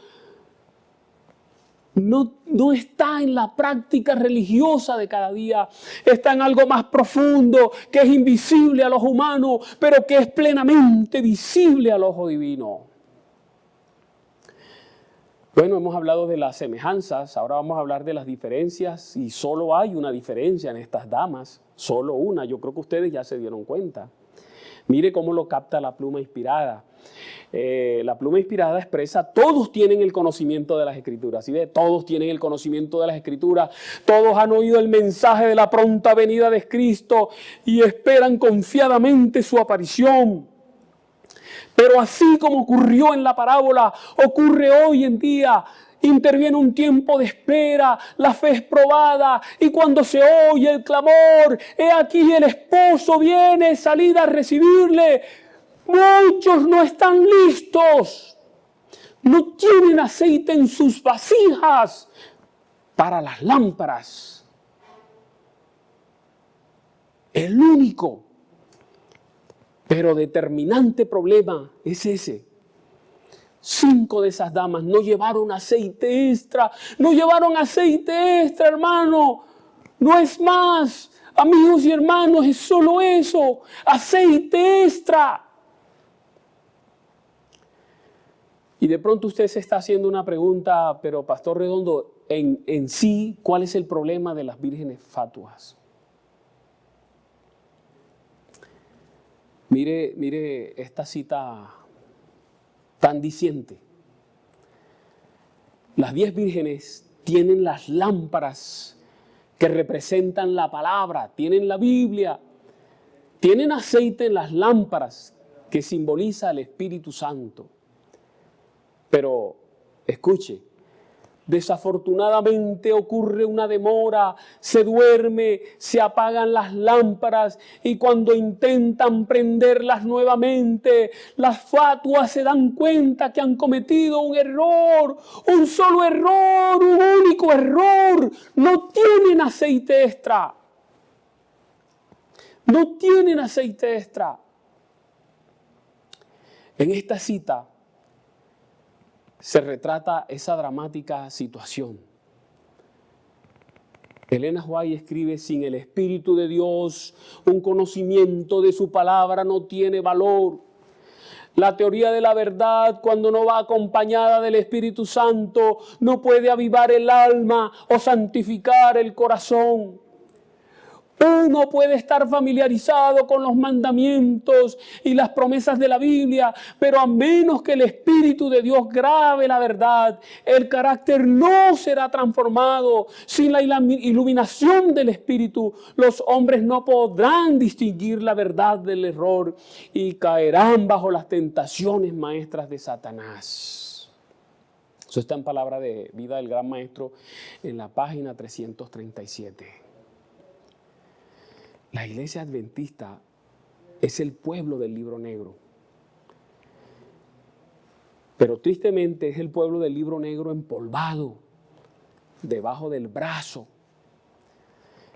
S1: no está en la práctica religiosa de cada día, está en algo más profundo, que es invisible a los humanos, pero que es plenamente visible al ojo divino. Bueno, hemos hablado de las semejanzas, ahora vamos a hablar de las diferencias, y solo hay una diferencia en estas damas, solo una, yo creo que ustedes ya se dieron cuenta. Mire cómo lo capta la pluma inspirada. La pluma inspirada expresa, todos tienen el conocimiento de las Escrituras, ¿sí ve? Todos tienen el conocimiento de las Escrituras, todos han oído el mensaje de la pronta venida de Cristo y esperan confiadamente su aparición. Pero así como ocurrió en la parábola, ocurre hoy en día. Interviene un tiempo de espera, la fe es probada y cuando se oye el clamor, he aquí el esposo viene, salid a recibirle. Muchos no están listos, no tienen aceite en sus vasijas para las lámparas. El único, pero determinante problema es ese. 5 de esas damas no llevaron aceite extra, hermano. No es más, amigos y hermanos, es solo eso, aceite extra. Y de pronto usted se está haciendo una pregunta, pero Pastor Redondo, en sí, ¿cuál es el problema de las vírgenes fatuas? Mire esta cita tan diciente. Las 10 vírgenes tienen las lámparas que representan la palabra, tienen la Biblia, tienen aceite en las lámparas que simboliza el Espíritu Santo. Pero, escuche, desafortunadamente ocurre una demora, se duerme, se apagan las lámparas y cuando intentan prenderlas nuevamente, las fatuas se dan cuenta que han cometido un error, un solo error, un único error. No tienen aceite extra. No tienen aceite extra. En esta cita se retrata esa dramática situación. Elena White escribe, sin el Espíritu de Dios, un conocimiento de su palabra no tiene valor. La teoría de la verdad, cuando no va acompañada del Espíritu Santo, no puede avivar el alma o santificar el corazón. Uno puede estar familiarizado con los mandamientos y las promesas de la Biblia, pero a menos que el Espíritu de Dios grabe la verdad, el carácter no será transformado. Sin la iluminación del Espíritu, los hombres no podrán distinguir la verdad del error y caerán bajo las tentaciones maestras de Satanás. Eso está en Palabra de Vida del Gran Maestro en la página 337. La iglesia adventista es el pueblo del libro negro. Pero tristemente es el pueblo del libro negro empolvado, debajo del brazo.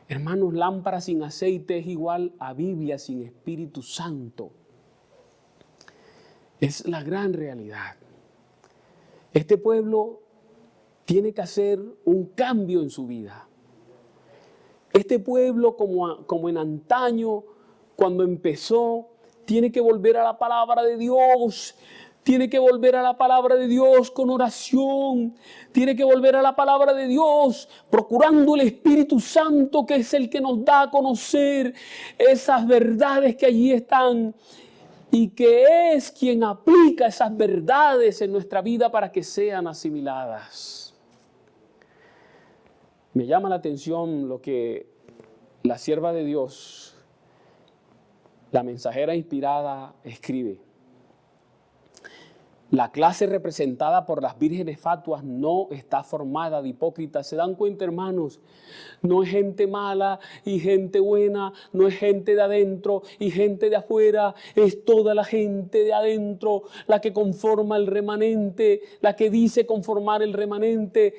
S1: Hermanos, lámpara sin aceite es igual a Biblia sin Espíritu Santo. Es la gran realidad. Este pueblo tiene que hacer un cambio en su vida. Este pueblo, como en antaño, cuando empezó, tiene que volver a la palabra de Dios. Tiene que volver a la palabra de Dios con oración. Tiene que volver a la palabra de Dios procurando el Espíritu Santo, que es el que nos da a conocer esas verdades que allí están. Y que es quien aplica esas verdades en nuestra vida para que sean asimiladas. Me llama la atención lo que la sierva de Dios, la mensajera inspirada, escribe. La clase representada por las vírgenes fatuas no está formada de hipócritas. ¿Se dan cuenta, hermanos? No es gente mala y gente buena, no es gente de adentro y gente de afuera, es toda la gente de adentro la que conforma el remanente, la que dice conformar el remanente.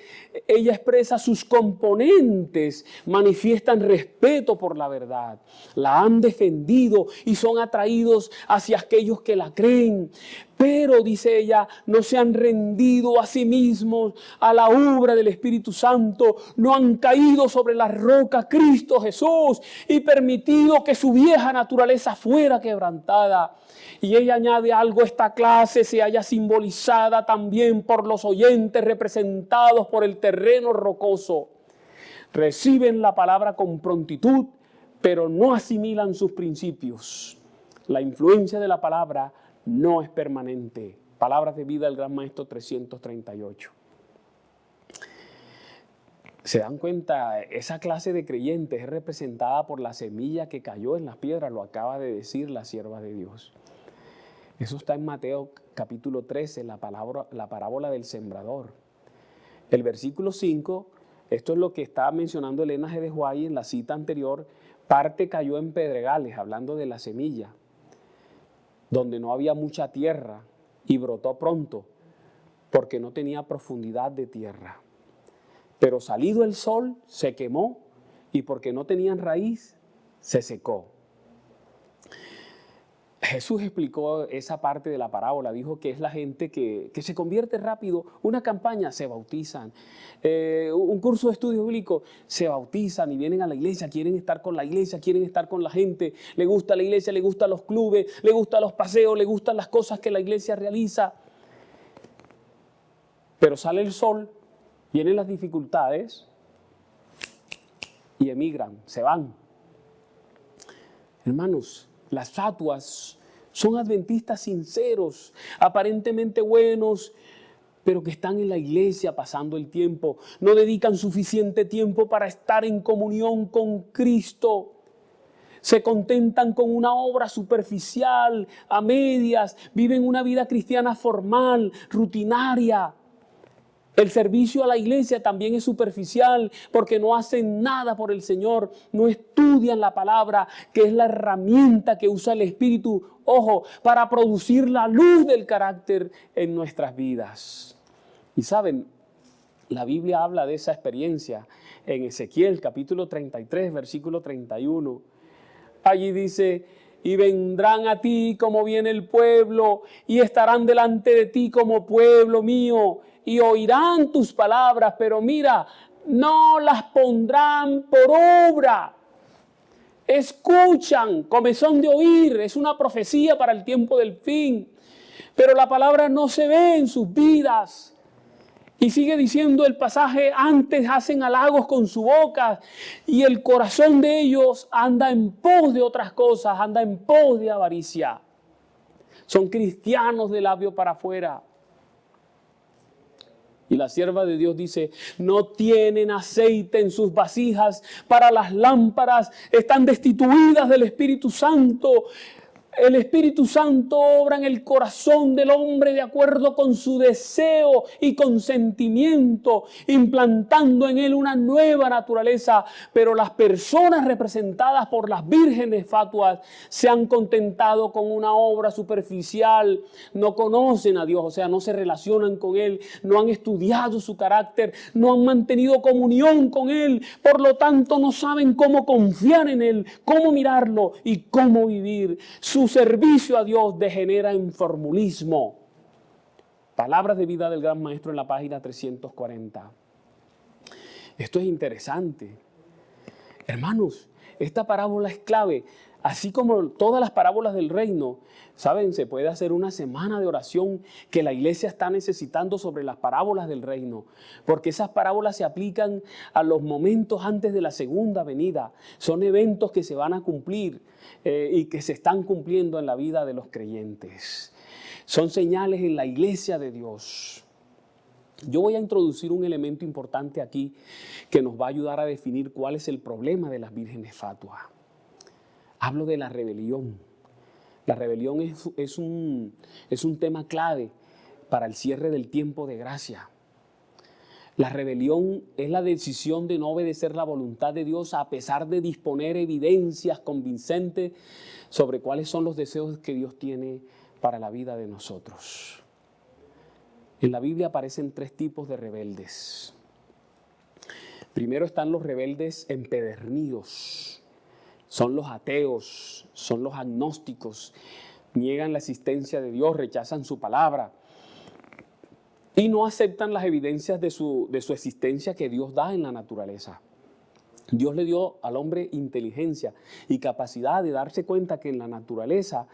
S1: Ella expresa sus componentes, manifiestan respeto por la verdad, la han defendido y son atraídos hacia aquellos que la creen. Pero, dice ella, no se han rendido a sí mismos a la obra del Espíritu Santo, no han caído sobre la roca Cristo Jesús y permitido que su vieja naturaleza fuera quebrantada. Y ella añade algo: esta clase se halla simbolizada también por los oyentes representados por el terreno rocoso. Reciben la palabra con prontitud, pero no asimilan sus principios. La influencia de la palabra no es permanente. Palabras de vida del Gran Maestro 338. ¿Se dan cuenta? Esa clase de creyentes es representada por la semilla que cayó en las piedras, lo acaba de decir la sierva de Dios. Eso está en Mateo capítulo 13, la parábola del sembrador. El versículo 5, esto es lo que estaba mencionando Elena G. de Huay en la cita anterior, parte cayó en pedregales, hablando de la semilla, donde no había mucha tierra y brotó pronto, porque no tenía profundidad de tierra. Pero salido el sol, se quemó, y porque no tenían raíz, se secó. Jesús explicó esa parte de la parábola, dijo que es la gente que se convierte rápido. Una campaña, se bautizan. Un curso de estudio bíblico, se bautizan y vienen a la iglesia, quieren estar con la iglesia, quieren estar con la gente. Le gusta la iglesia, le gustan los clubes, le gustan los paseos, le gustan las cosas que la iglesia realiza. Pero sale el sol, vienen las dificultades y emigran, se van. Hermanos, las fatuas son adventistas sinceros, aparentemente buenos, pero que están en la iglesia pasando el tiempo. No dedican suficiente tiempo para estar en comunión con Cristo. Se contentan con una obra superficial, a medias, viven una vida cristiana formal, rutinaria. El servicio a la iglesia también es superficial porque no hacen nada por el Señor, no estudian la palabra, que es la herramienta que usa el Espíritu, ojo, para producir la luz del carácter en nuestras vidas. Y saben, la Biblia habla de esa experiencia en Ezequiel capítulo 33, versículo 31. Allí dice: y vendrán a ti como viene el pueblo, y estarán delante de ti como pueblo mío, y oirán tus palabras, pero mira, no las pondrán por obra. Escuchan, comezón de oír, es una profecía para el tiempo del fin, pero la palabra no se ve en sus vidas. Y sigue diciendo el pasaje: antes hacen halagos con su boca y el corazón de ellos anda en pos de otras cosas, anda en pos de avaricia. Son cristianos de labio para afuera. Y la sierva de Dios dice: no tienen aceite en sus vasijas para las lámparas, están destituidas del Espíritu Santo. El Espíritu Santo obra en el corazón del hombre de acuerdo con su deseo y consentimiento, implantando en él una nueva naturaleza. Pero las personas representadas por las vírgenes fatuas se han contentado con una obra superficial, no conocen a Dios, o sea, no se relacionan con Él, no han estudiado su carácter, no han mantenido comunión con Él, por lo tanto no saben cómo confiar en Él, cómo mirarlo y cómo vivir. Su servicio a Dios degenera en formulismo. Palabras de vida del Gran Maestro en la página 340. Esto es interesante. Hermanos, esta parábola es clave. Así como todas las parábolas del reino, ¿saben? Se puede hacer una semana de oración que la iglesia está necesitando sobre las parábolas del reino, porque esas parábolas se aplican a los momentos antes de la segunda venida. Son eventos que se van a cumplir y que se están cumpliendo en la vida de los creyentes. Son señales en la iglesia de Dios. Yo voy a introducir un elemento importante aquí que nos va a ayudar a definir cuál es el problema de las vírgenes fatuas. Hablo de la rebelión. La rebelión es un tema clave para el cierre del tiempo de gracia. La rebelión es la decisión de no obedecer la voluntad de Dios a pesar de disponer evidencias convincentes sobre cuáles son los deseos que Dios tiene para la vida de nosotros. En la Biblia aparecen 3 tipos de rebeldes. Primero están los rebeldes empedernidos. Son los ateos, son los agnósticos. Niegan la existencia de Dios, rechazan su palabra y no aceptan las evidencias de su existencia que Dios da en la naturaleza. Dios le dio al hombre inteligencia y capacidad de darse cuenta que en la naturaleza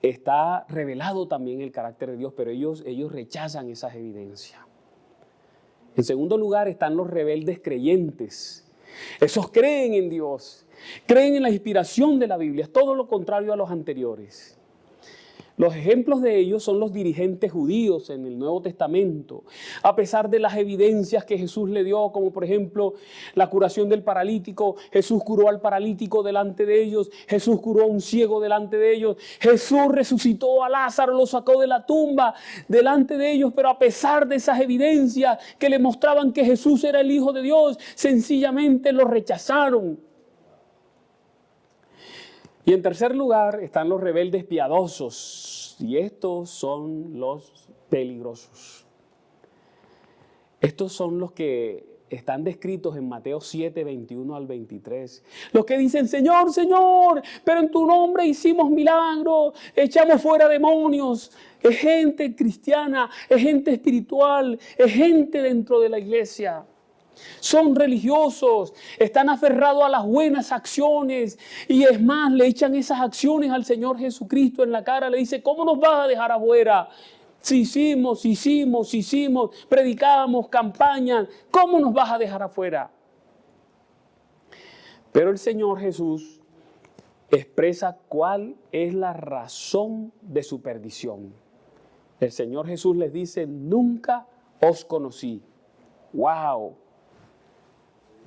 S1: está revelado también el carácter de Dios, pero ellos rechazan esas evidencias. En segundo lugar están los rebeldes creyentes. Esos creen en Dios, creen en la inspiración de la Biblia, es todo lo contrario a los anteriores. Los ejemplos de ellos son los dirigentes judíos en el Nuevo Testamento. A pesar de las evidencias que Jesús le dio, como por ejemplo la curación del paralítico, Jesús curó al paralítico delante de ellos, Jesús curó a un ciego delante de ellos, Jesús resucitó a Lázaro, lo sacó de la tumba delante de ellos, pero a pesar de esas evidencias que le mostraban que Jesús era el Hijo de Dios, sencillamente lo rechazaron. Y en tercer lugar están los rebeldes piadosos, y estos son los peligrosos. Estos son los que están descritos en Mateo 7, 21 al 23. Los que dicen, Señor, Señor, pero en tu nombre hicimos milagros, echamos fuera demonios. Es gente cristiana, es gente espiritual, es gente dentro de la iglesia. Son religiosos, están aferrados a las buenas acciones y es más, le echan esas acciones al Señor Jesucristo en la cara. Le dice, ¿cómo nos vas a dejar afuera? Si hicimos, predicamos, campañas, ¿cómo nos vas a dejar afuera? Pero el Señor Jesús expresa cuál es la razón de su perdición. El Señor Jesús les dice, nunca os conocí. ¡Wow!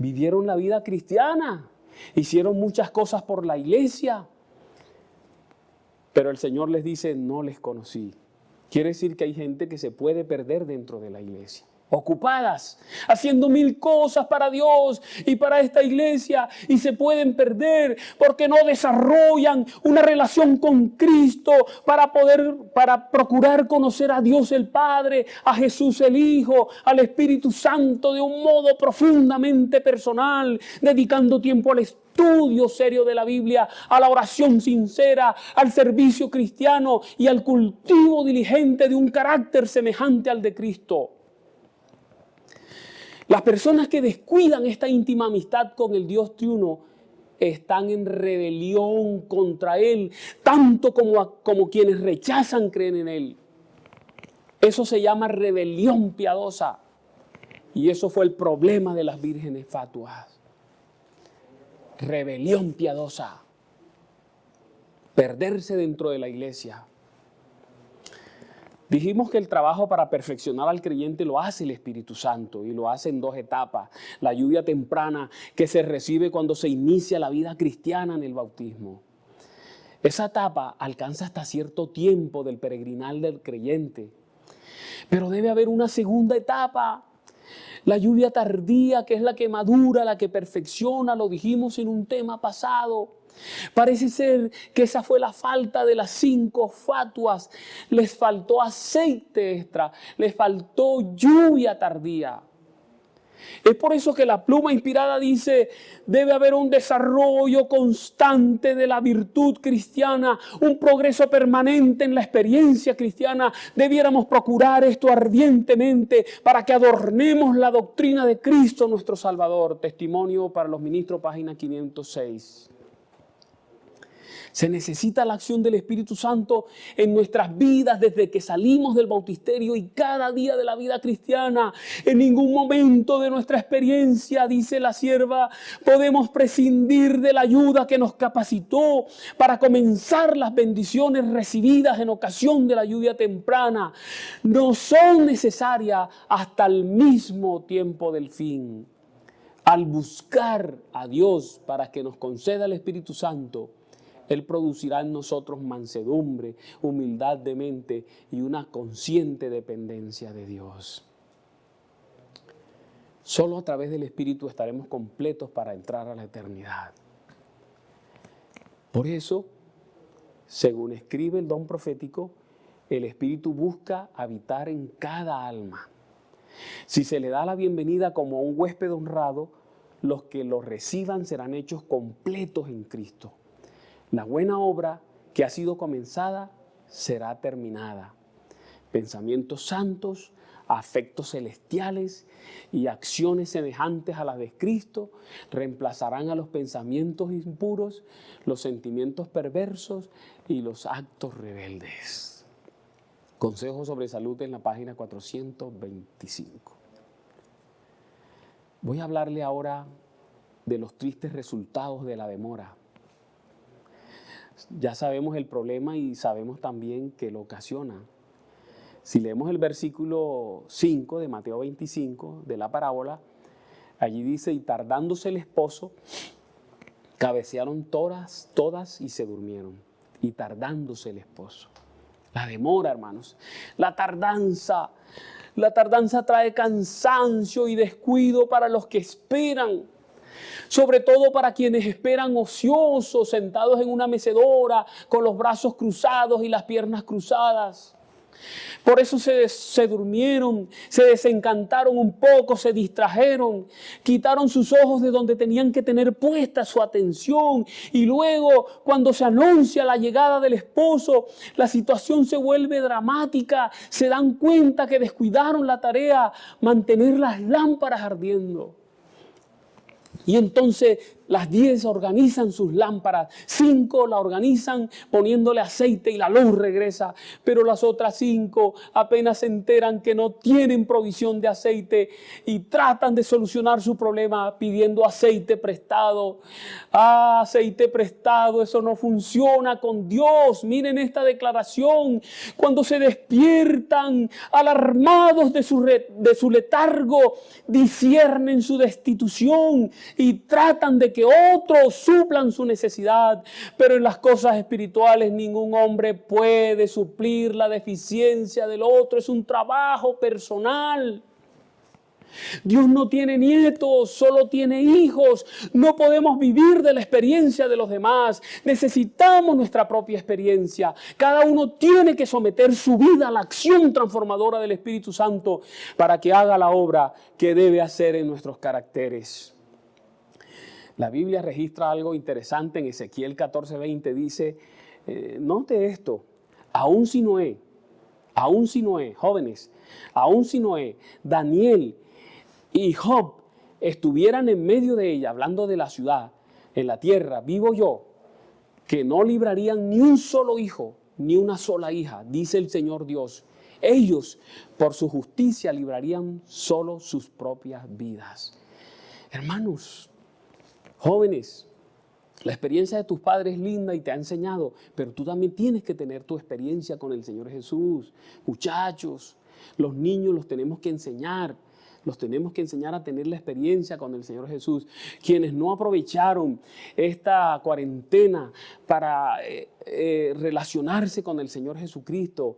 S1: Vivieron la vida cristiana, hicieron muchas cosas por la iglesia, pero el Señor les dice, no les conocí. Quiere decir que hay gente que se puede perder dentro de la iglesia, ocupadas, haciendo 1000 cosas para Dios y para esta iglesia, y se pueden perder porque no desarrollan una relación con Cristo para procurar conocer a Dios el Padre, a Jesús el Hijo, al Espíritu Santo de un modo profundamente personal, dedicando tiempo al estudio serio de la Biblia, a la oración sincera, al servicio cristiano y al cultivo diligente de un carácter semejante al de Cristo. Las personas que descuidan esta íntima amistad con el Dios triuno están en rebelión contra Él, tanto como quienes rechazan creer en Él. Eso se llama rebelión piadosa. Y eso fue el problema de las vírgenes fatuas. Rebelión piadosa. Perderse dentro de la iglesia. Dijimos que el trabajo para perfeccionar al creyente lo hace el Espíritu Santo y lo hace en 2 etapas. La lluvia temprana que se recibe cuando se inicia la vida cristiana en el bautismo. Esa etapa alcanza hasta cierto tiempo del peregrinal del creyente. Pero debe haber una segunda etapa. La lluvia tardía, que es la que madura, la que perfecciona, lo dijimos en un tema pasado. Parece ser que esa fue la falta de las 5 fatuas. Les faltó aceite extra, les faltó lluvia tardía. Es por eso que la pluma inspirada dice, debe haber un desarrollo constante de la virtud cristiana, un progreso permanente en la experiencia cristiana. Debiéramos procurar esto ardientemente para que adornemos la doctrina de Cristo nuestro Salvador. Testimonio para los ministros, página 506. Se necesita la acción del Espíritu Santo en nuestras vidas desde que salimos del bautisterio y cada día de la vida cristiana. En ningún momento de nuestra experiencia, dice la sierva, podemos prescindir de la ayuda que nos capacitó para comenzar las bendiciones recibidas en ocasión de la lluvia temprana. No son necesarias hasta el mismo tiempo del fin. Al buscar a Dios para que nos conceda el Espíritu Santo, Él producirá en nosotros mansedumbre, humildad de mente y una consciente dependencia de Dios. Solo a través del Espíritu estaremos completos para entrar a la eternidad. Por eso, según escribe el don profético, el Espíritu busca habitar en cada alma. Si se le da la bienvenida como a un huésped honrado, los que lo reciban serán hechos completos en Cristo. La buena obra que ha sido comenzada será terminada. Pensamientos santos, afectos celestiales y acciones semejantes a las de Cristo reemplazarán a los pensamientos impuros, los sentimientos perversos y los actos rebeldes. Consejo sobre salud en la página 425. Voy a hablarle ahora de los tristes resultados de la demora. Ya sabemos el problema y sabemos también qué lo ocasiona. Si leemos el versículo 5 de Mateo 25, de la parábola, allí dice, y tardándose el esposo, cabecearon todas y se durmieron. Y tardándose el esposo. La demora, hermanos. La tardanza trae cansancio y descuido para los que esperan. Sobre todo para quienes esperan ociosos, sentados en una mecedora, con los brazos cruzados y las piernas cruzadas. Por eso se durmieron, se desencantaron un poco, se distrajeron, quitaron sus ojos de donde tenían que tener puesta su atención. Y luego, cuando se anuncia la llegada del esposo, la situación se vuelve dramática. Se dan cuenta que descuidaron la tarea, mantener las lámparas ardiendo. Y entonces las 10 organizan sus lámparas, 5 la organizan poniéndole aceite y la luz regresa, pero las otras 5 apenas se enteran que no tienen provisión de aceite y tratan de solucionar su problema pidiendo aceite prestado. Ah, aceite prestado, eso no funciona con Dios. Miren esta declaración, cuando se despiertan alarmados de su letargo, disciernen su destitución y tratan de que otros suplan su necesidad, pero en las cosas espirituales ningún hombre puede suplir la deficiencia del otro, es un trabajo personal. Dios no tiene nietos, solo tiene hijos. No podemos vivir de la experiencia de los demás. Necesitamos nuestra propia experiencia. Cada uno tiene que someter su vida a la acción transformadora del Espíritu Santo para que haga la obra que debe hacer en nuestros caracteres. La Biblia registra algo interesante en Ezequiel 14:20. Dice, note esto, aún si Noé, jóvenes, aún si Noé, Daniel y Job estuvieran en medio de ella, hablando de la ciudad, en la tierra, vivo yo, que no librarían ni un solo hijo, ni una sola hija, dice el Señor Dios. Ellos, por su justicia, librarían solo sus propias vidas. Hermanos, jóvenes, la experiencia de tus padres es linda y te ha enseñado, pero tú también tienes que tener tu experiencia con el Señor Jesús. Muchachos, los niños los tenemos que enseñar. Los tenemos que enseñar a tener la experiencia con el Señor Jesús. Quienes no aprovecharon esta cuarentena para relacionarse con el Señor Jesucristo,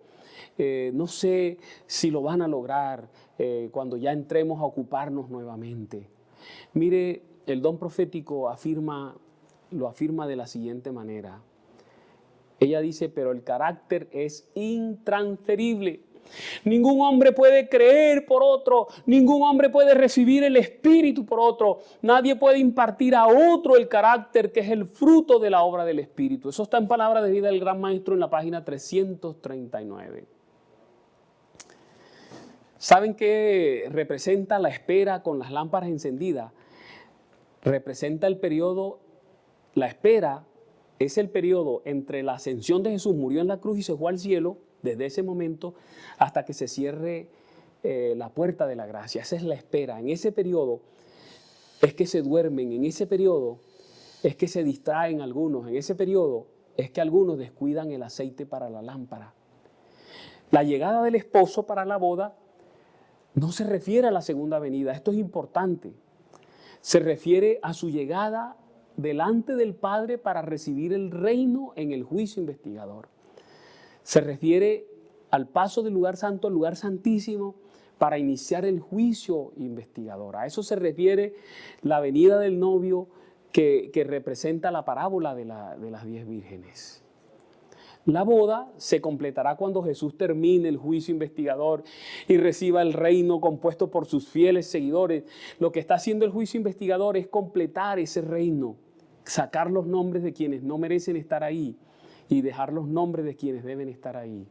S1: no sé si lo van a lograr cuando ya entremos a ocuparnos nuevamente. Mire, el don profético lo afirma de la siguiente manera. Ella dice, pero el carácter es intransferible. Ningún hombre puede creer por otro, ningún hombre puede recibir el Espíritu por otro, nadie puede impartir a otro el carácter que es el fruto de la obra del Espíritu. Eso está en Palabra de Vida del Gran Maestro en la página 339. ¿Saben qué representa la espera con las lámparas encendidas? Representa el periodo, la espera es el periodo entre la ascensión de Jesús, murió en la cruz y se fue al cielo, desde ese momento hasta que se cierre la puerta de la gracia. Esa es la espera. En ese periodo es que se duermen, en ese periodo es que se distraen algunos, en ese periodo es que algunos descuidan el aceite para la lámpara. La llegada del esposo para la boda no se refiere a la segunda venida, esto es importante. Se refiere a su llegada delante del Padre para recibir el reino en el juicio investigador. Se refiere al paso del lugar santo al lugar santísimo para iniciar el juicio investigador. A eso se refiere la venida del novio que representa la parábola de las 10 vírgenes. La boda se completará cuando Jesús termine el juicio investigador y reciba el reino compuesto por sus fieles seguidores. Lo que está haciendo el juicio investigador es completar ese reino, sacar los nombres de quienes no merecen estar ahí y dejar los nombres de quienes deben estar ahí.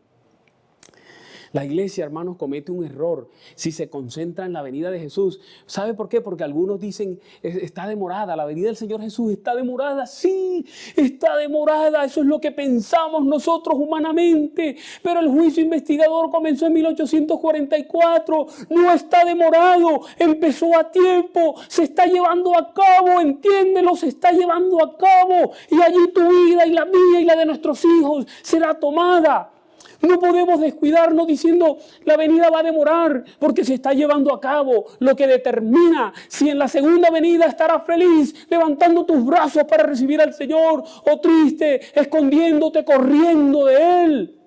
S1: La iglesia, hermanos, comete un error si se concentra en la venida de Jesús. ¿Sabe por qué? Porque algunos dicen, está demorada, la venida del Señor Jesús está demorada. Sí, está demorada, eso es lo que pensamos nosotros humanamente. Pero el juicio investigador comenzó en 1844, no está demorado, empezó a tiempo, se está llevando a cabo, entiéndelo, se está llevando a cabo. Y allí tu vida y la mía y la de nuestros hijos será tomada. No podemos descuidarnos diciendo la venida va a demorar porque se está llevando a cabo, lo que determina si en la segunda venida estarás feliz levantando tus brazos para recibir al Señor o triste, escondiéndote, corriendo de Él.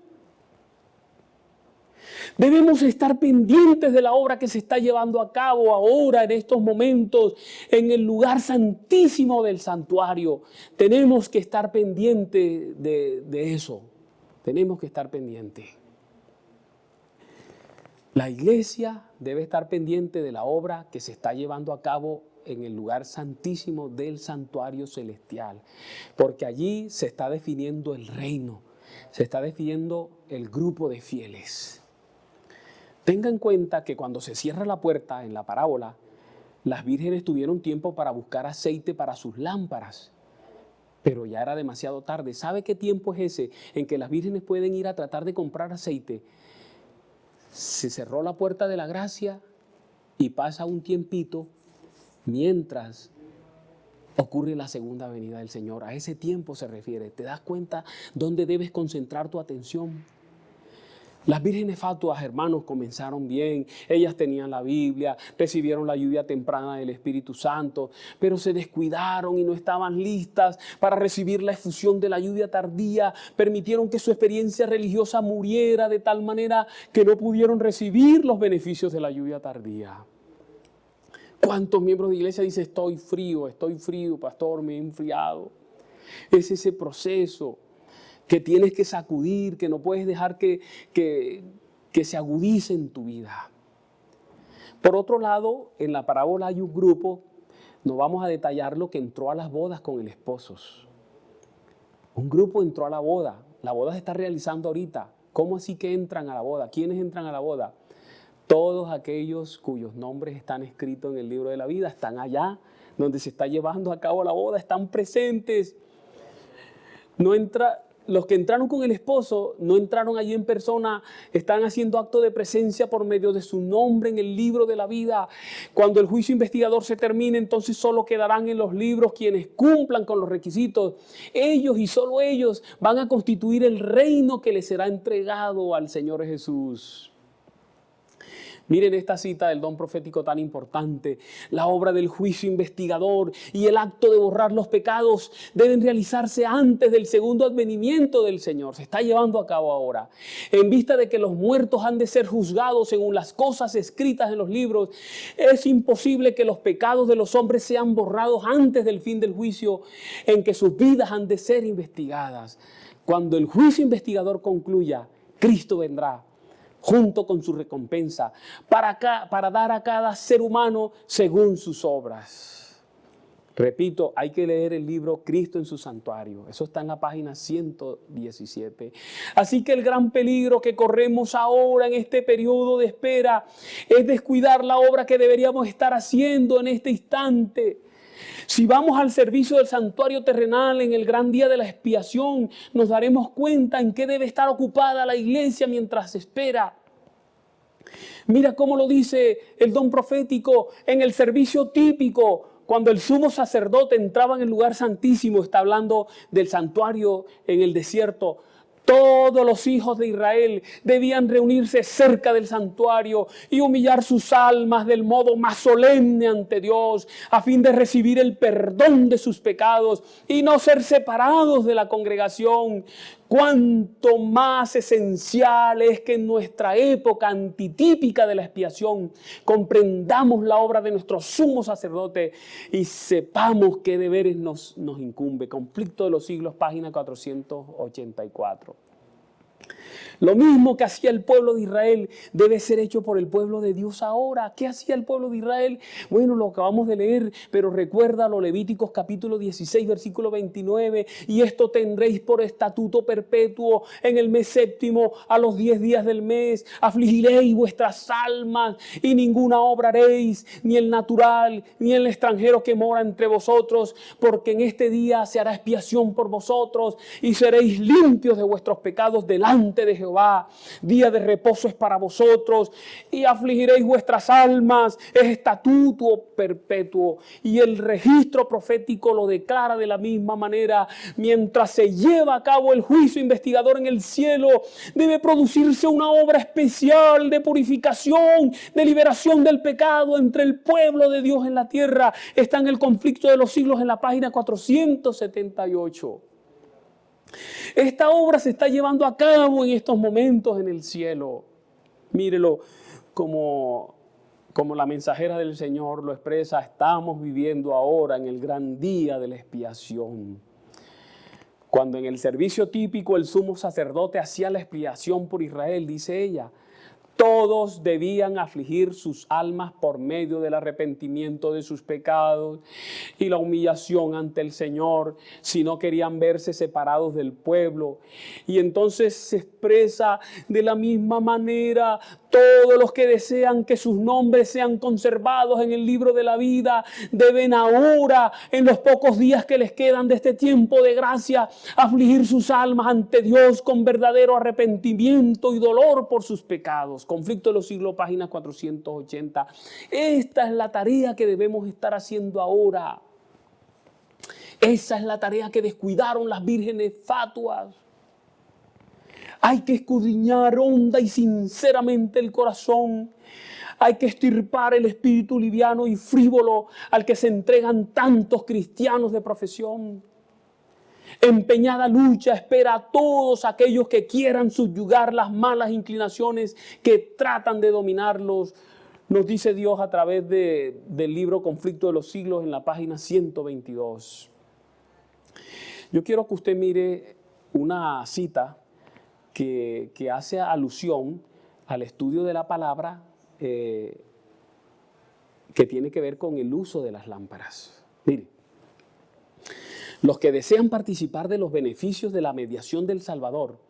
S1: Debemos estar pendientes de la obra que se está llevando a cabo ahora en estos momentos en el lugar santísimo del santuario. Tenemos que estar pendientes de eso. Tenemos que estar pendientes. La iglesia debe estar pendiente de la obra que se está llevando a cabo en el lugar santísimo del santuario celestial, porque allí se está definiendo el reino, se está definiendo el grupo de fieles. Tenga en cuenta que cuando se cierra la puerta en la parábola, las vírgenes tuvieron tiempo para buscar aceite para sus lámparas. Pero ya era demasiado tarde. ¿Sabe qué tiempo es ese en que las vírgenes pueden ir a tratar de comprar aceite? Se cerró la puerta de la gracia y pasa un tiempito mientras ocurre la segunda venida del Señor. A ese tiempo se refiere. ¿Te das cuenta dónde debes concentrar tu atención? Las vírgenes fatuas, hermanos, comenzaron bien. Ellas tenían la Biblia, recibieron la lluvia temprana del Espíritu Santo, pero se descuidaron y no estaban listas para recibir la efusión de la lluvia tardía. Permitieron que su experiencia religiosa muriera de tal manera que no pudieron recibir los beneficios de la lluvia tardía. ¿Cuántos miembros de iglesia dicen estoy frío, pastor, me he enfriado? Es ese proceso que tienes que sacudir, que no puedes dejar que se agudice en tu vida. Por otro lado, en la parábola hay un grupo, no vamos a detallarlo, que entró a las bodas con el esposo. Un grupo entró a la boda se está realizando ahorita. ¿Cómo así que entran a la boda? ¿Quiénes entran a la boda? Todos aquellos cuyos nombres están escritos en el libro de la vida, están allá donde se está llevando a cabo la boda, están presentes. Los que entraron con el esposo no entraron allí en persona, están haciendo acto de presencia por medio de su nombre en el libro de la vida. Cuando el juicio investigador se termine, entonces solo quedarán en los libros quienes cumplan con los requisitos. Ellos y solo ellos van a constituir el reino que les será entregado al Señor Jesús. Miren esta cita del don profético tan importante. La obra del juicio investigador y el acto de borrar los pecados deben realizarse antes del segundo advenimiento del Señor. Se está llevando a cabo ahora. En vista de que los muertos han de ser juzgados según las cosas escritas en los libros, es imposible que los pecados de los hombres sean borrados antes del fin del juicio en que sus vidas han de ser investigadas. Cuando el juicio investigador concluya, Cristo vendrá junto con su recompensa, para dar a cada ser humano según sus obras. Repito, hay que leer el libro Cristo en su santuario. Eso está en la página 117. Así que el gran peligro que corremos ahora en este periodo de espera es descuidar la obra que deberíamos estar haciendo en este instante. Si vamos al servicio del santuario terrenal en el gran día de la expiación, nos daremos cuenta en qué debe estar ocupada la iglesia mientras espera. Mira cómo lo dice el don profético en el servicio típico. Cuando el sumo sacerdote entraba en el lugar santísimo, está hablando del santuario en el desierto. Todos los hijos de Israel debían reunirse cerca del santuario y humillar sus almas del modo más solemne ante Dios, a fin de recibir el perdón de sus pecados y no ser separados de la congregación. Cuánto más esencial es que en nuestra época antitípica de la expiación comprendamos la obra de nuestro sumo sacerdote y sepamos qué deberes nos incumbe. Conflicto de los siglos, página 484. Lo mismo que hacía el pueblo de Israel debe ser hecho por el pueblo de Dios ahora. ¿Qué hacía el pueblo de Israel? Bueno, lo acabamos de leer, pero recuérdalo, Levíticos capítulo 16, versículo 29. Y esto tendréis por estatuto perpetuo en el mes séptimo, a los 10 días del mes. Afligiréis vuestras almas y ninguna obra haréis, ni el natural, ni el extranjero que mora entre vosotros, porque en este día se hará expiación por vosotros y seréis limpios de vuestros pecados delante de Jehová. Día de reposo es para vosotros y afligiréis vuestras almas, es estatuto perpetuo. Y el registro profético lo declara de la misma manera. Mientras se lleva a cabo el juicio investigador en el cielo, debe producirse una obra especial de purificación, de liberación del pecado entre el pueblo de Dios en la tierra. Está en el conflicto de los siglos en la página 478. Esta obra se está llevando a cabo en estos momentos en el cielo. Mírelo como la mensajera del Señor lo expresa, estamos viviendo ahora en el gran día de la expiación. Cuando en el servicio típico el sumo sacerdote hacía la expiación por Israel, dice ella, todos debían afligir sus almas por medio del arrepentimiento de sus pecados y la humillación ante el Señor, si no querían verse separados del pueblo. Y entonces se expresa de la misma manera, todos los que desean que sus nombres sean conservados en el libro de la vida, deben ahora, en los pocos días que les quedan de este tiempo de gracia, afligir sus almas ante Dios con verdadero arrepentimiento y dolor por sus pecados. Conflicto de los siglos, página 480. Esta es la tarea que debemos estar haciendo ahora. Esa es la tarea que descuidaron las vírgenes fatuas. Hay que escudriñar honda y sinceramente el corazón. Hay que extirpar el espíritu liviano y frívolo al que se entregan tantos cristianos de profesión. Empeñada lucha espera a todos aquellos que quieran subyugar las malas inclinaciones que tratan de dominarlos. Nos dice Dios a través del libro Conflicto de los Siglos en la página 122. Yo quiero que usted mire una cita que hace alusión al estudio de la palabra que tiene que ver con el uso de las lámparas. Mire, los que desean participar de los beneficios de la mediación del Salvador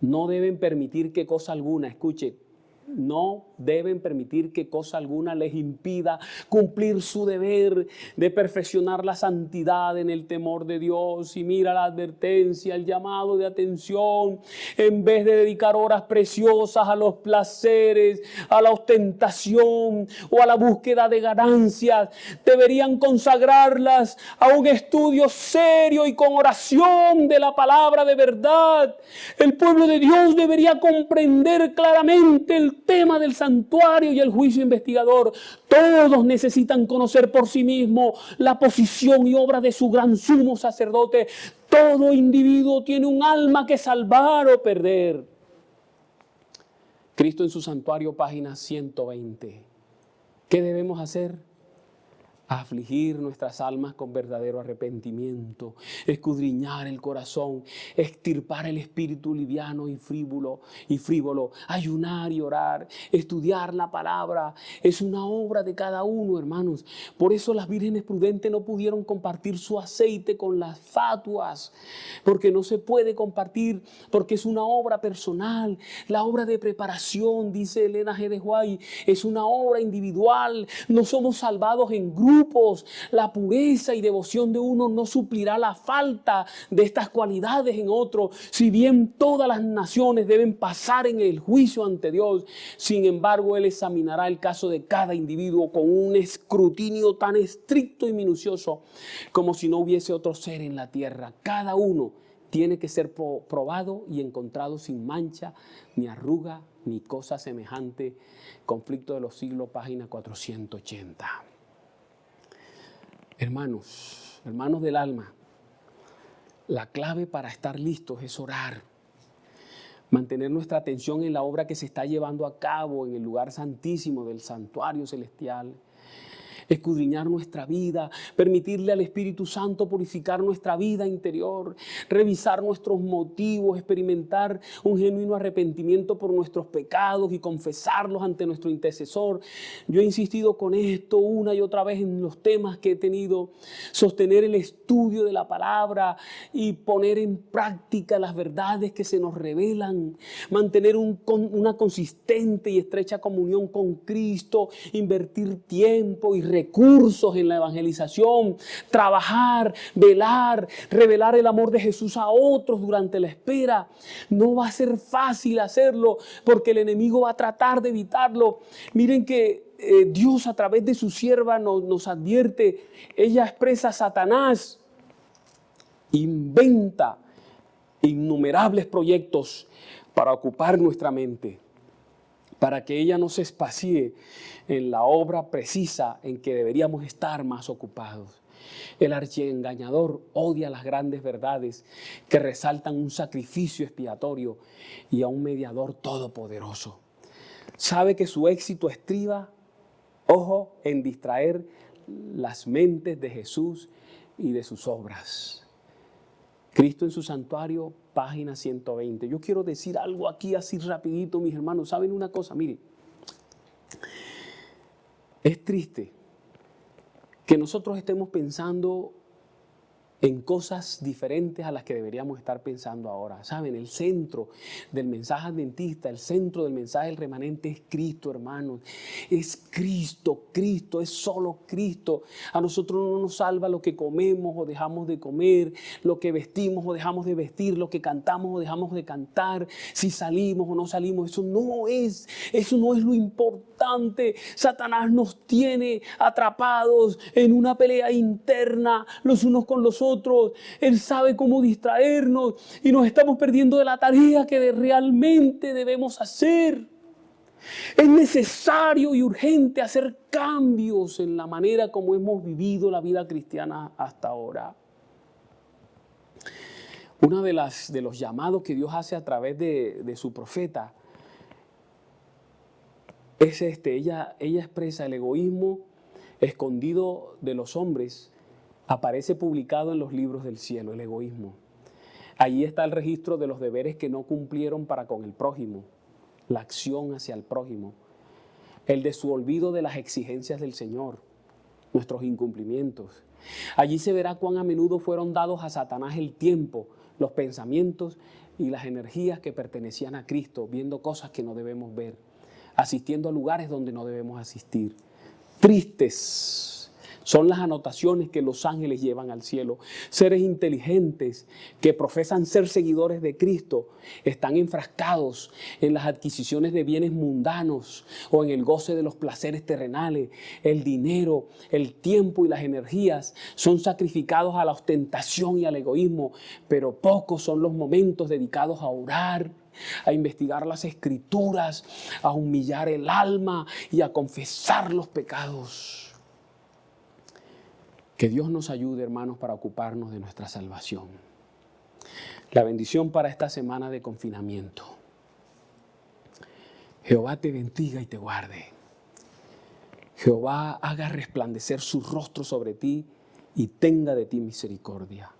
S1: no deben permitir que cosa alguna, escuche, no deben permitir que cosa alguna les impida cumplir su deber de perfeccionar la santidad en el temor de Dios. Y mira la advertencia, el llamado de atención. En vez de dedicar horas preciosas a los placeres, a la ostentación o a la búsqueda de ganancias, deberían consagrarlas a un estudio serio y con oración de la palabra de verdad. El pueblo de Dios debería comprender claramente el tema del santuario y el juicio investigador. Todos necesitan conocer por sí mismos la posición y obra de su gran sumo sacerdote. Todo individuo tiene un alma que salvar o perder. Cristo en su santuario, página 120. ¿Qué debemos hacer? Afligir nuestras almas con verdadero arrepentimiento, escudriñar el corazón, extirpar el espíritu liviano y frívolo, ayunar y orar, estudiar la palabra. Es una obra de cada uno, hermanos. Por eso las vírgenes prudentes no pudieron compartir su aceite con las fatuas, porque no se puede compartir, porque es una obra personal. La obra de preparación, dice Elena G. de White, es una obra individual. No somos salvados en grupo. La pureza y devoción de uno no suplirá la falta de estas cualidades en otro. Si bien todas las naciones deben pasar en el juicio ante Dios, sin embargo, Él examinará el caso de cada individuo con un escrutinio tan estricto y minucioso como si no hubiese otro ser en la tierra. Cada uno tiene que ser probado y encontrado sin mancha, ni arruga, ni cosa semejante. Conflicto de los siglos, página 480. Hermanos del alma, la clave para estar listos es orar. Mantener nuestra atención en la obra que se está llevando a cabo en el lugar santísimo del santuario celestial. Escudriñar nuestra vida, permitirle al Espíritu Santo purificar nuestra vida interior, revisar nuestros motivos, experimentar un genuino arrepentimiento por nuestros pecados y confesarlos ante nuestro intercesor. Yo he insistido con esto una y otra vez en los temas que he tenido, sostener el estudio de la palabra y poner en práctica las verdades que se nos revelan, mantener una consistente y estrecha comunión con Cristo, invertir tiempo y recursos en la evangelización, trabajar, velar, revelar el amor de Jesús a otros durante la espera. No va a ser fácil hacerlo porque el enemigo va a tratar de evitarlo. Miren que Dios a través de su sierva nos advierte. Ella expresa: Satanás inventa innumerables proyectos para ocupar nuestra mente, para que ella no se espacie en la obra precisa en que deberíamos estar más ocupados. El archiengañador odia las grandes verdades que resaltan un sacrificio expiatorio y a un mediador todopoderoso. Sabe que su éxito estriba, ojo, en distraer las mentes de Jesús y de sus obras. Cristo en su santuario, página 120. Yo quiero decir algo aquí así rapidito, mis hermanos. ¿Saben una cosa? Miren, es triste que nosotros estemos pensando en cosas diferentes a las que deberíamos estar pensando ahora. ¿Saben? El centro del mensaje adventista, el centro del mensaje del remanente es Cristo, hermanos. Es Cristo, es solo Cristo. A nosotros no nos salva lo que comemos o dejamos de comer, lo que vestimos o dejamos de vestir, lo que cantamos o dejamos de cantar, si salimos o no salimos. Eso no es lo importante. Satanás nos tiene atrapados en una pelea interna los unos con los otros. Él sabe cómo distraernos y nos estamos perdiendo de la tarea que realmente debemos hacer. Es necesario y urgente hacer cambios en la manera como hemos vivido la vida cristiana hasta ahora. Uno de los llamados que Dios hace a través de su profeta es ella expresa: el egoísmo escondido de los hombres aparece publicado en los libros del cielo. El egoísmo. Allí está el registro de los deberes que no cumplieron para con el prójimo, la acción hacia el prójimo, el de su olvido de las exigencias del Señor, nuestros incumplimientos. Allí se verá cuán a menudo fueron dados a Satanás el tiempo, los pensamientos y las energías que pertenecían a Cristo, viendo cosas que no debemos ver, asistiendo a lugares donde no debemos asistir. Tristes son las anotaciones que los ángeles llevan al cielo. Seres inteligentes que profesan ser seguidores de Cristo están enfrascados en las adquisiciones de bienes mundanos o en el goce de los placeres terrenales. El dinero, el tiempo y las energías son sacrificados a la ostentación y al egoísmo, pero pocos son los momentos dedicados a orar, a investigar las Escrituras, a humillar el alma y a confesar los pecados. Que Dios nos ayude, hermanos, para ocuparnos de nuestra salvación. La bendición para esta semana de confinamiento. Jehová te bendiga y te guarde. Jehová haga resplandecer su rostro sobre ti y tenga de ti misericordia.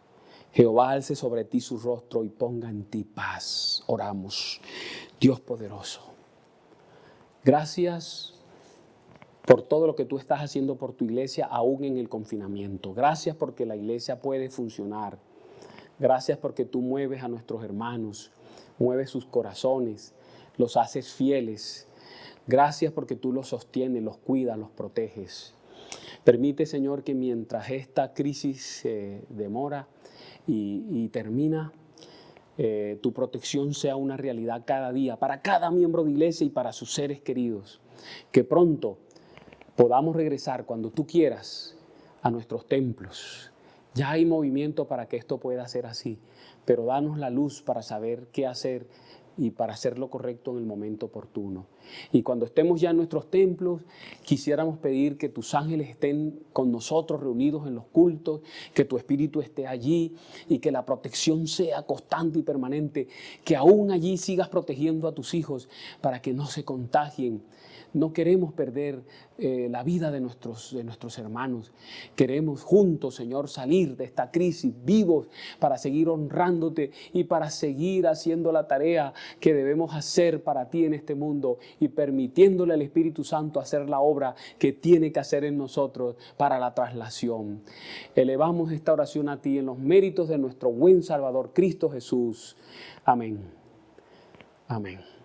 S1: Jehová alce sobre ti su rostro y ponga en ti paz. Oramos. Dios poderoso, gracias por todo lo que tú estás haciendo por tu iglesia aún en el confinamiento. Gracias porque la iglesia puede funcionar. Gracias porque tú mueves a nuestros hermanos, mueves sus corazones, los haces fieles. Gracias porque tú los sostienes, los cuidas, los proteges. Permite, Señor, que mientras esta crisis demora y termina, tu protección sea una realidad cada día para cada miembro de iglesia y para sus seres queridos. Que pronto podamos regresar cuando tú quieras a nuestros templos, Ya hay movimiento para que esto pueda ser así, pero danos la luz para saber qué hacer y para hacer lo correcto en el momento oportuno. Y cuando estemos ya en nuestros templos, quisiéramos pedir que tus ángeles estén con nosotros reunidos en los cultos, que tu espíritu esté allí y que la protección sea constante y permanente, que aún allí sigas protegiendo a tus hijos para que no se contagien. No queremos perder la vida de nuestros hermanos. Queremos juntos, Señor, salir de esta crisis vivos para seguir honrándote y para seguir haciendo la tarea que debemos hacer para ti en este mundo y permitiéndole al Espíritu Santo hacer la obra que tiene que hacer en nosotros para la traslación. Elevamos esta oración a ti en los méritos de nuestro buen Salvador Cristo Jesús. Amén. Amén.